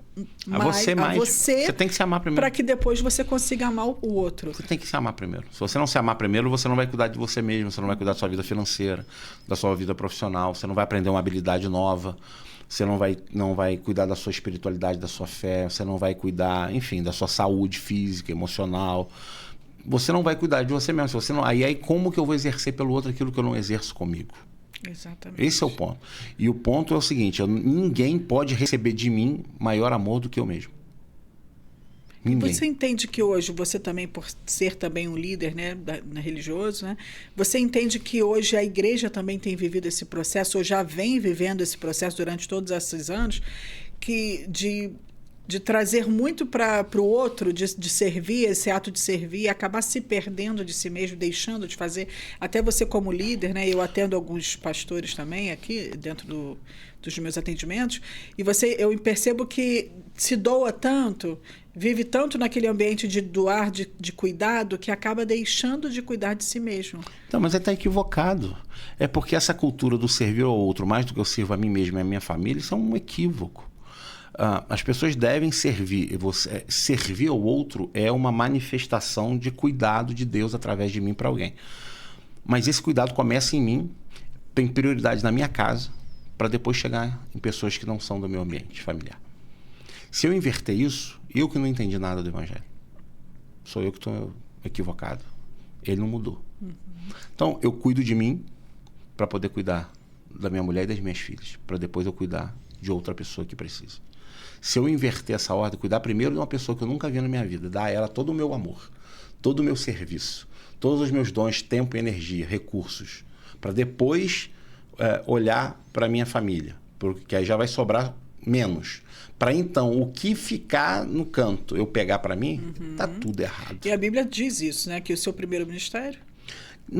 mais. Você tem que se amar primeiro. Para que depois você consiga amar o outro. Você tem que se amar primeiro. Se você não se amar primeiro, você não vai cuidar de você mesmo, você não vai cuidar da sua vida financeira, da sua vida profissional, você não vai aprender uma habilidade nova. Você não vai cuidar da sua espiritualidade, da sua fé, você não vai cuidar, enfim, da sua saúde física, emocional. Você não vai cuidar de você mesmo. Se você não, aí como que eu vou exercer pelo outro aquilo que eu não exerço comigo? Exatamente. Esse é o ponto. E o ponto é o seguinte: ninguém pode receber de mim maior amor do que eu mesmo. Ninguém. Você entende que hoje, você também, por ser também um líder, né, religioso, né, você entende que hoje a igreja também tem vivido esse processo, ou já vem vivendo esse processo durante todos esses anos, de trazer muito para o outro, de servir, esse ato de servir, e acabar se perdendo de si mesmo, deixando de fazer. Até você como líder, né, eu atendo alguns pastores também aqui dentro dos meus atendimentos, e eu percebo que se doa tanto, vive tanto naquele ambiente de doar, de cuidado, que acaba deixando de cuidar de si mesmo. Não, mas está equivocado. É porque essa cultura do servir ao outro mais do que eu sirvo a mim mesmo e a minha família, isso é um equívoco. As pessoas devem servir. Servir ao outro é uma manifestação de cuidado de Deus através de mim para alguém. Mas esse cuidado começa em mim, tem prioridade na minha casa, para depois chegar em pessoas que não são do meu ambiente familiar. Se eu inverter isso, eu que não entendi nada do Evangelho. Sou eu que estou equivocado. Ele não mudou. Então, eu cuido de mim para poder cuidar da minha mulher e das minhas filhas, para depois eu cuidar de outra pessoa que precisa. Se eu inverter essa ordem, cuidar primeiro de uma pessoa que eu nunca vi na minha vida, dar a ela todo o meu amor, todo o meu serviço, todos os meus dons, tempo e energia, recursos, para depois olhar para a minha família, porque aí já vai sobrar menos. Para então, o que ficar no canto eu pegar para mim, tá tudo errado. E a Bíblia diz isso, né? Que o seu primeiro ministério...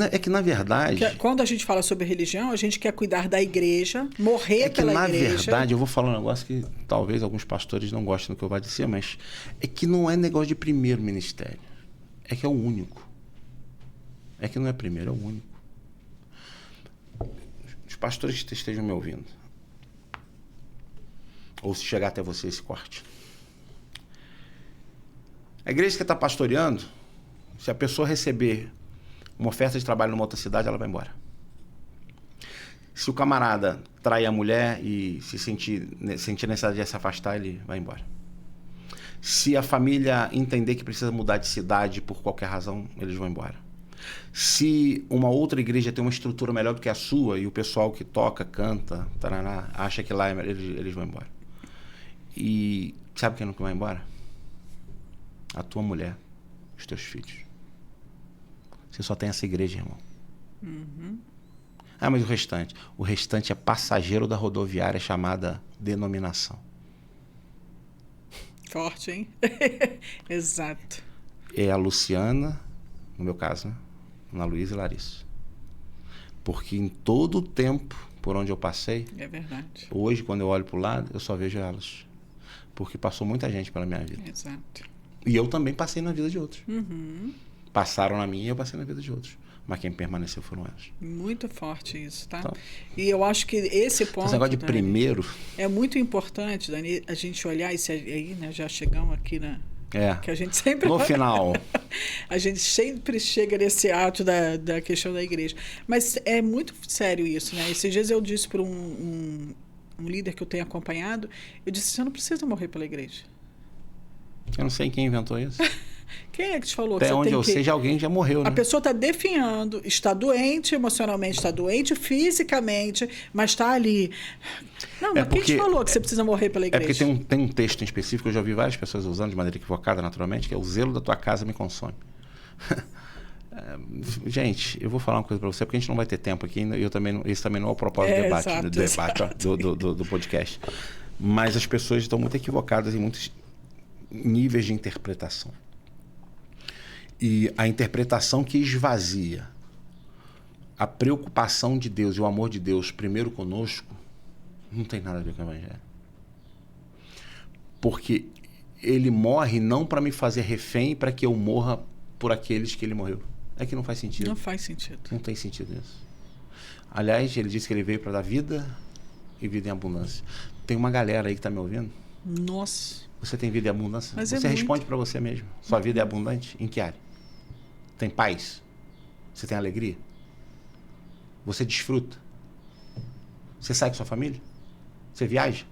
É que, na verdade... Quando a gente fala sobre religião, a gente quer cuidar da igreja, morrer pela igreja. Na verdade, eu vou falar um negócio que talvez alguns pastores não gostem do que eu vou dizer, mas é que não é negócio de primeiro ministério. É que é o único. É que não é primeiro, é o único. Os pastores que estejam me ouvindo, ou se chegar até você esse corte. A igreja que está pastoreando, se a pessoa receber uma oferta de trabalho numa outra cidade, ela vai embora. Se o camarada trai a mulher e sentir necessidade de se afastar, ele vai embora. Se a família entender que precisa mudar de cidade por qualquer razão, eles vão embora. Se uma outra igreja tem uma estrutura melhor do que a sua e o pessoal que toca, canta, taraná, acha que lá eles vão embora. E sabe quem não vai embora? A tua mulher, os teus filhos. Você só tem essa igreja, irmão. Mas o restante? O restante é passageiro da rodoviária chamada denominação. Forte, hein? Exato. É a Luciana, no meu caso, né? Ana Luísa e Larissa. Porque em todo o tempo por onde eu passei... É verdade. Hoje, quando eu olho para o lado, eu só vejo elas. Porque passou muita gente pela minha vida. Exato. E eu também passei na vida de outros. Passaram na minha e eu passei na vida de outros. mas quem permaneceu foram elas. Muito forte isso, tá? Então, e eu acho que esse ponto, esse negócio de Dani, primeiro... é muito importante, Dani, a gente olhar isso aí, né? Já chegamos aqui que a gente sempre... No final. A gente sempre chega nesse ato da questão da igreja. Mas é muito sério isso, né? Esses dias eu disse para um líder que eu tenho acompanhado, eu disse, você não precisa morrer pela igreja. Eu não sei quem inventou isso. Quem é que te falou? Até que onde eu sei, alguém já morreu, né? A pessoa está definhando, está doente emocionalmente, está doente fisicamente, mas está ali. Não, mas quem te falou que você precisa morrer pela igreja? É porque tem um texto em específico, eu já ouvi várias pessoas usando de maneira equivocada, naturalmente, que é o zelo da tua casa me consome. Gente, eu vou falar uma coisa para você, porque a gente não vai ter tempo aqui, e esse também não é o propósito do podcast. Mas as pessoas estão muito equivocadas em muitos níveis de interpretação. E a interpretação que esvazia a preocupação de Deus e o amor de Deus primeiro conosco não tem nada a ver com o Evangelho. Porque ele morre não para me fazer refém, para que eu morra por aqueles que ele morreu. É que não faz sentido. Não faz sentido. Não tem sentido isso. Aliás, ele disse que ele veio para dar vida e vida em abundância. Tem uma galera aí que está me ouvindo. Nossa. Você tem vida em abundância? Mas você responde para você mesmo. Sua vida é abundante? Em que área? Tem paz? Você tem alegria? Você desfruta? Você sai com sua família? Você viaja?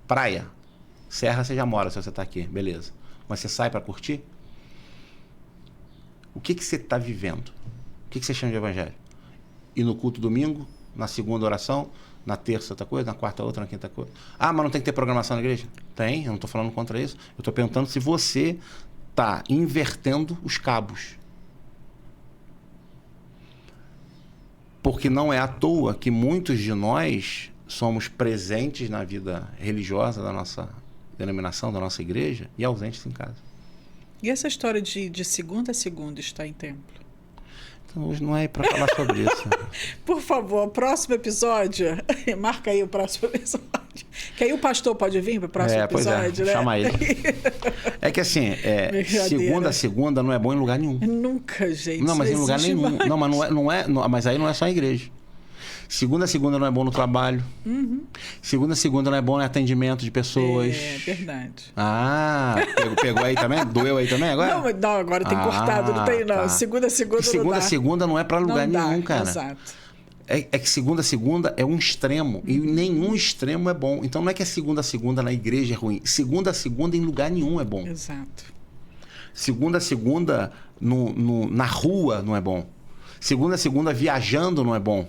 Praia? Serra você já mora se você está aqui, beleza. Mas você sai para curtir? O que você está vivendo? O que você chama de evangelho? E no culto domingo, na segunda oração, na terça outra coisa, na quarta outra, na quinta coisa. Ah, mas não tem que ter programação na igreja? Tem, eu não estou falando contra isso. Eu estou perguntando se você está invertendo os cabos. Porque não é à toa que muitos de nós somos presentes na vida religiosa da nossa denominação, da nossa igreja, e ausentes em casa. E essa história de segunda a segunda estar em templo? Então, hoje não é para falar sobre isso. Por favor, próximo episódio. Marca aí o próximo episódio. Que aí o pastor pode vir para o próximo episódio, né? Chama ele. É que assim, segunda a segunda não é bom em lugar nenhum. Nunca, gente. Não, mas em lugar nenhum. Mais. Não, mas mas aí não é só a igreja. Segunda a segunda não é bom no trabalho. Uhum. Segunda a segunda não é bom no atendimento de pessoas. É verdade. Ah, pegou aí também? Doeu aí também agora? Não, agora tem cortado, não tem não. Tá. Segunda a segunda não é para lugar nenhum, cara. Exato. É que segunda a segunda é um extremo. E nenhum extremo é bom. Então não é que a segunda na igreja é ruim. Segunda a segunda em lugar nenhum é bom. Exato. Segunda a segunda na rua não é bom. Segunda a segunda viajando não é bom.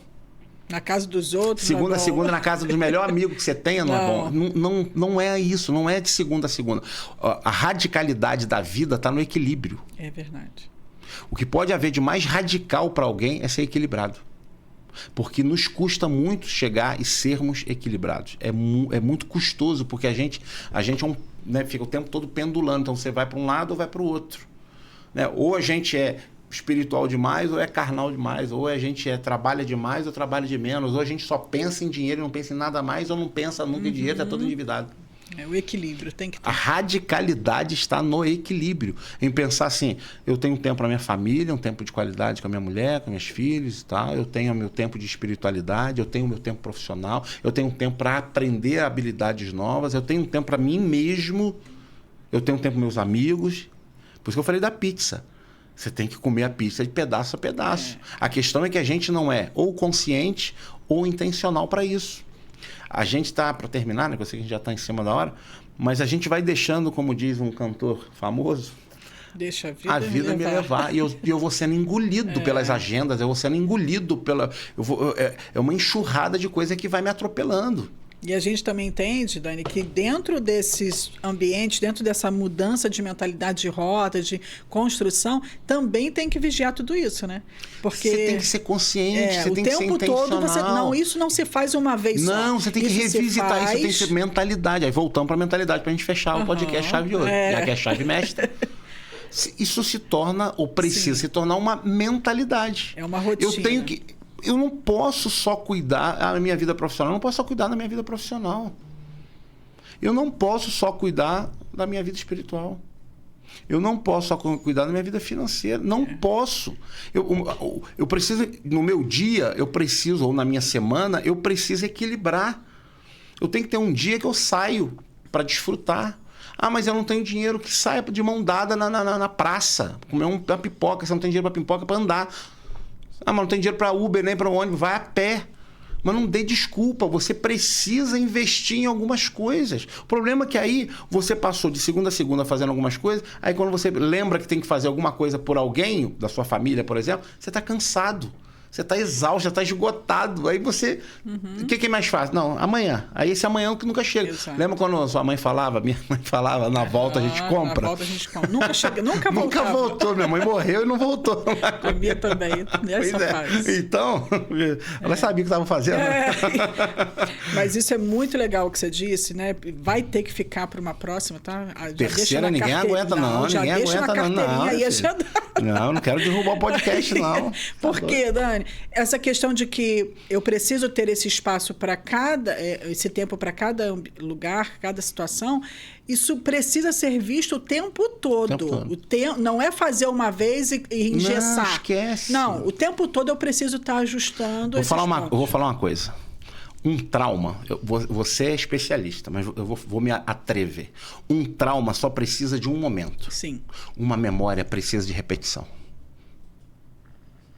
Na casa dos outros segunda a segunda na casa do melhor amigo que você tenha não é bom. Não é isso. Não é de segunda a segunda. A radicalidade da vida está no equilíbrio. É verdade. O que pode haver de mais radical para alguém é ser equilibrado. Porque nos custa muito chegar e sermos equilibrados. É muito custoso, porque a gente fica o tempo todo pendulando. Então você vai para um lado ou vai para o outro. Né? Ou a gente é espiritual demais ou é carnal demais. Ou a gente trabalha demais ou trabalha de menos. Ou a gente só pensa em dinheiro e não pensa em nada mais. Ou não pensa nunca em dinheiro, está todo endividado. O equilíbrio tem que ter. A radicalidade está no equilíbrio. Em pensar assim, eu tenho tempo para minha família, um tempo de qualidade com a minha mulher, com meus filhos e tal. Eu tenho meu tempo de espiritualidade, eu tenho meu tempo profissional, eu tenho tempo para aprender habilidades novas, eu tenho tempo para mim mesmo, eu tenho tempo para meus amigos. Por isso que eu falei da pizza. Você tem que comer a pizza de pedaço a pedaço. A questão é que a gente não é ou consciente ou intencional para isso. A gente está, para terminar, né? Eu sei que a gente já está em cima da hora, mas a gente vai deixando, como diz um cantor famoso, deixa a vida me levar. E eu vou sendo engolido pelas agendas, eu vou sendo engolido pela... é uma enxurrada de coisa que vai me atropelando. E a gente também entende, Dani, que dentro desses ambientes, dentro dessa mudança de mentalidade de rota, de construção, também tem que vigiar tudo isso, né? Porque você tem que ser consciente, você tem que ser intencional. O tempo todo, isso não se faz uma vez só. Não, você tem que revisitar isso, tem que ser mentalidade. Aí voltamos para a mentalidade, para a gente fechar o podcast chave de ouro, já que é chave mestra. Isso se torna, ou precisa se tornar uma mentalidade. É uma rotina. Eu não posso só cuidar da minha vida profissional. Eu não posso só cuidar da minha vida profissional. Eu não posso só cuidar da minha vida espiritual. Eu não posso só cuidar da minha vida financeira. Não posso. Eu preciso, no meu dia, ou na minha semana, eu preciso equilibrar. Eu tenho que ter um dia que eu saio para desfrutar. Ah, mas eu não tenho dinheiro, que saia de mão dada na praça. Comer uma pipoca. Você não tem dinheiro para pipoca, para andar. Ah, mas não tem dinheiro para Uber, nem para ônibus. Vai a pé. Mas não dê desculpa, você precisa investir em algumas coisas. O problema é que aí você passou de segunda a segunda fazendo algumas coisas, aí quando você lembra que tem que fazer alguma coisa por alguém, da sua família, por exemplo, você está cansado. Você está exausto, já está esgotado. Aí você... O que é mais fácil? Não, amanhã. Aí esse amanhã que nunca chega. Exato. Lembra quando sua mãe falava? Minha mãe falava, na volta a gente compra. Na volta a gente compra. Nunca chega, nunca Nunca voltou. Minha mãe morreu e não voltou. A minha também, nessa fase. Então, ela sabia o que estava fazendo. Mas isso é muito legal o que você disse, né? Vai ter que ficar para uma próxima, tá? Já terceira ninguém aguenta, não. Ninguém aguenta, não. Não quero derrubar o podcast, não. Por quê, Dani? Essa questão de que eu preciso ter esse espaço para esse tempo para cada lugar, cada situação, isso precisa ser visto o tempo todo. Não é fazer uma vez e engessar. Não, esquece. Não, o tempo todo eu preciso estar ajustando. Eu vou falar uma coisa. Um trauma, você é especialista, mas eu vou me atrever. Um trauma só precisa de um momento. Sim. Uma memória precisa de repetição.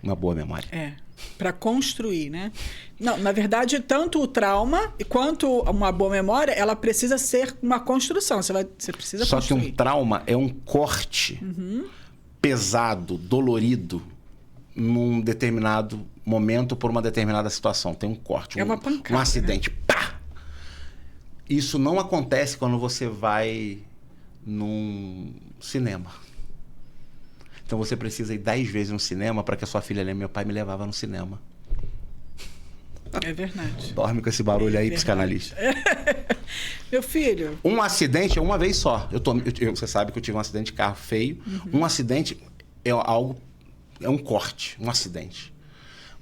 Uma boa memória. Para construir, né? Não, na verdade, tanto o trauma quanto uma boa memória, ela precisa ser uma construção. Você precisa Só construir. que um trauma é um corte pesado, dolorido, num determinado momento por uma determinada situação. Tem um corte, uma pancada, um acidente. Né? Pá! Isso não acontece quando você vai num cinema. Então você precisa ir 10 vezes no cinema para que a sua filha lembre. Meu pai me levava no cinema. É verdade. Dorme com esse barulho aí, psicanalista. Meu filho. Um acidente é uma vez só. Você sabe que eu tive um acidente de carro feio. Um acidente é um corte, um acidente.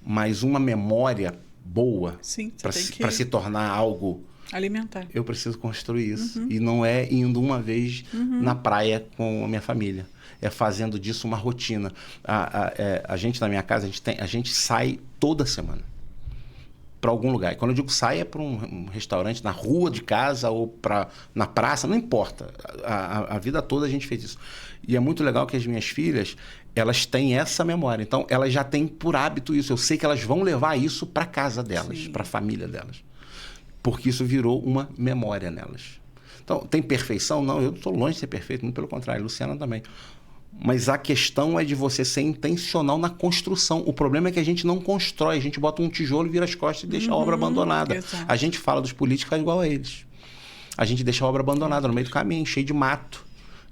Mas uma memória boa para se tornar algo... Alimentar. Eu preciso construir isso. E não é indo uma vez na praia com a minha família. É fazendo disso uma rotina. A gente, na minha casa, a gente sai toda semana para algum lugar. E quando eu digo sai, é para um restaurante na rua de casa ou na praça, não importa. A vida toda a gente fez isso. E é muito legal que as minhas filhas, elas têm essa memória. Então, elas já têm por hábito isso. Eu sei que elas vão levar isso para casa delas, para a família delas. Porque isso virou uma memória nelas. Então, tem perfeição? Não, eu estou longe de ser perfeito, muito pelo contrário, Luciana também. Mas a questão é de você ser intencional na construção. O problema é que a gente não constrói, a gente bota um tijolo, vira as costas e deixa a obra abandonada. Exato. A gente fala dos políticos, faz igual a eles. A gente deixa a obra abandonada no meio do caminho, cheio de mato,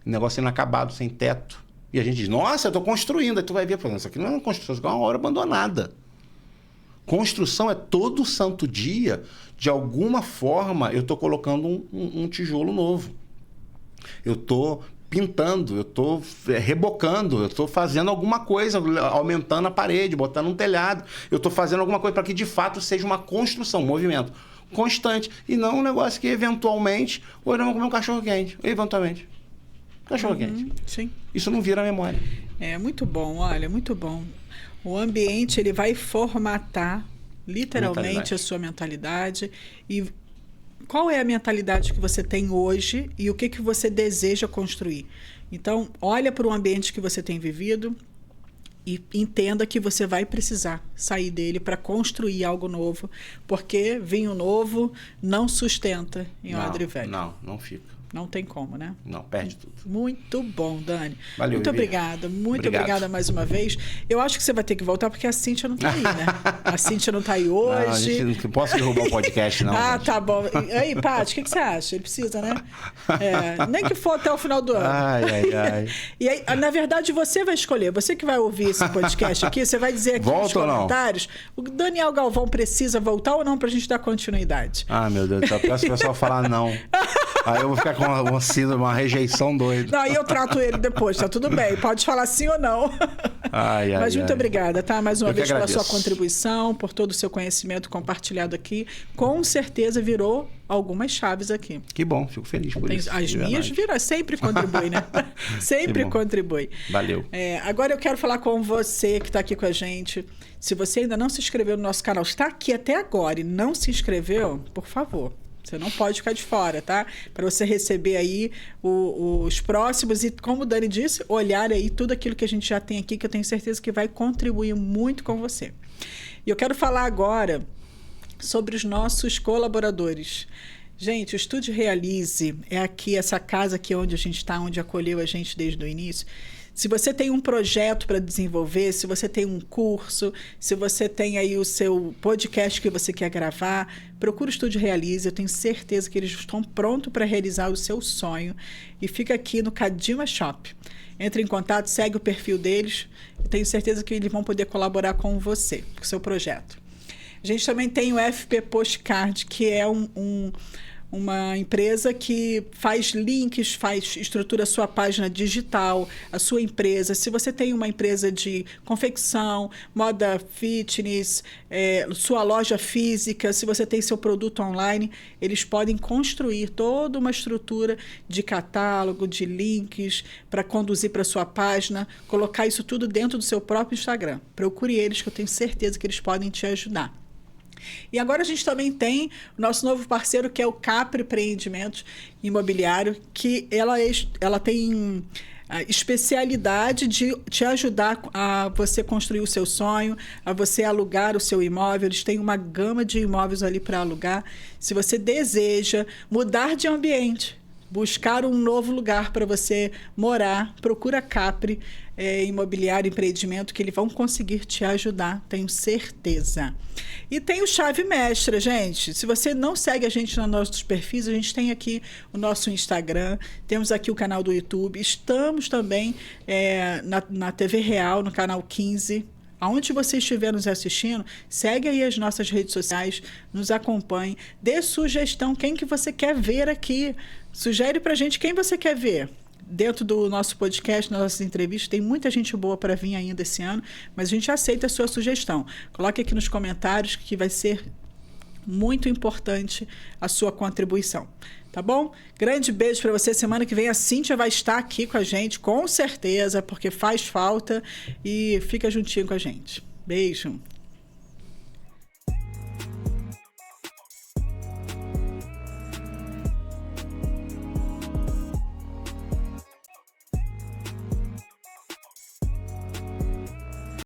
negócio inacabado, sem teto. E a gente diz, nossa, eu estou construindo. Aí tu vai ver, isso aqui não é uma construção, isso aqui é uma obra abandonada. Construção é todo santo dia, de alguma forma, eu estou colocando um tijolo novo. Eu estou pintando, eu estou rebocando, eu estou fazendo alguma coisa, aumentando a parede, botando um telhado. Eu estou fazendo alguma coisa para que, de fato, seja uma construção, um movimento constante. E não um negócio que, eventualmente, hoje nós vamos comer um cachorro-quente. Eventualmente. Cachorro-quente. Sim. Isso não vira memória. É muito bom, olha, muito bom. O ambiente, ele vai formatar literalmente a sua mentalidade. E qual é a mentalidade que você tem hoje e o que você deseja construir? Então, olha para o ambiente que você tem vivido e entenda que você vai precisar sair dele para construir algo novo, porque vinho novo não sustenta em odre velho. Não fica. Não tem como, né? Não, perde tudo. Muito bom, Dani. Valeu, muito Vivi. obrigada. Muito obrigada mais uma vez. Eu acho que você vai ter que voltar porque a Cíntia não está aí, né? A Cíntia não está aí hoje. Não, a gente não posso derrubar o podcast, não. Ah, gente. Tá bom. E aí, Paty, o que você acha? Ele precisa, né? Nem que for até o final do ano. Ai. E aí, na verdade, você vai escolher. Você que vai ouvir esse podcast aqui, você vai dizer aqui nos comentários o Daniel Galvão precisa voltar ou não para a gente dar continuidade. Ah, meu Deus do céu. Peço o pessoal falar não. Aí eu vou ficar com uma rejeição doida. Não, e eu trato ele depois, tá tudo bem. Pode falar sim ou não. Mas muito obrigada, tá? Mais uma vez pela agradeço. sua contribuição, por todo o seu conhecimento compartilhado aqui. Com certeza virou algumas chaves aqui. Que bom, fico feliz por isso. As minhas viram, sempre contribui, né? Sempre contribui. Valeu. Agora eu quero falar com você que está aqui com a gente. Se você ainda não se inscreveu no nosso canal, está aqui até agora e não se inscreveu, por favor. Você não pode ficar de fora, tá? Para você receber aí os próximos e, como o Dani disse, olhar aí tudo aquilo que a gente já tem aqui, que eu tenho certeza que vai contribuir muito com você. E eu quero falar agora sobre os nossos colaboradores. Gente, o Estúdio Realize é aqui, essa casa aqui onde a gente está, onde acolheu a gente desde o início. Se você tem um projeto para desenvolver, se você tem um curso, se você tem aí o seu podcast que você quer gravar, procura o Estúdio Realize. Eu tenho certeza que eles estão prontos para realizar o seu sonho. E fica aqui no Cadima Shop. Entre em contato, segue o perfil deles. Eu tenho certeza que eles vão poder colaborar com você, com o seu projeto. A gente também tem o FP Postcard, que é uma empresa que faz links, estrutura a sua página digital, a sua empresa. Se você tem uma empresa de confecção, moda fitness, sua loja física, se você tem seu produto online, eles podem construir toda uma estrutura de catálogo, de links, para conduzir para a sua página, colocar isso tudo dentro do seu próprio Instagram. Procure eles, que eu tenho certeza que eles podem te ajudar. E agora a gente também tem o nosso novo parceiro, que é o Capri Empreendimentos Imobiliário, que ela tem a especialidade de te ajudar a você construir o seu sonho, a você alugar o seu imóvel. Eles têm uma gama de imóveis ali para alugar. Se você deseja mudar de ambiente, buscar um novo lugar para você morar, procura Capri Imobiliário Empreendimento, que eles vão conseguir te ajudar, tenho certeza. E tem o Chave Mestra, gente. Se você não segue a gente nos nossos perfis, a gente tem aqui o nosso Instagram, temos aqui o canal do YouTube, estamos também na TV Real, no canal 15. Aonde você estiver nos assistindo, segue aí as nossas redes sociais, nos acompanhe, dê sugestão, quem que você quer ver aqui. Sugere pra gente quem você quer ver. Dentro do nosso podcast, nas nossas entrevistas, tem muita gente boa para vir ainda esse ano, mas a gente aceita a sua sugestão. Coloque aqui nos comentários que vai ser muito importante a sua contribuição. Tá bom? Grande beijo para você. Semana que vem a Cíntia vai estar aqui com a gente, com certeza, porque faz falta, e fica juntinho com a gente. Beijo.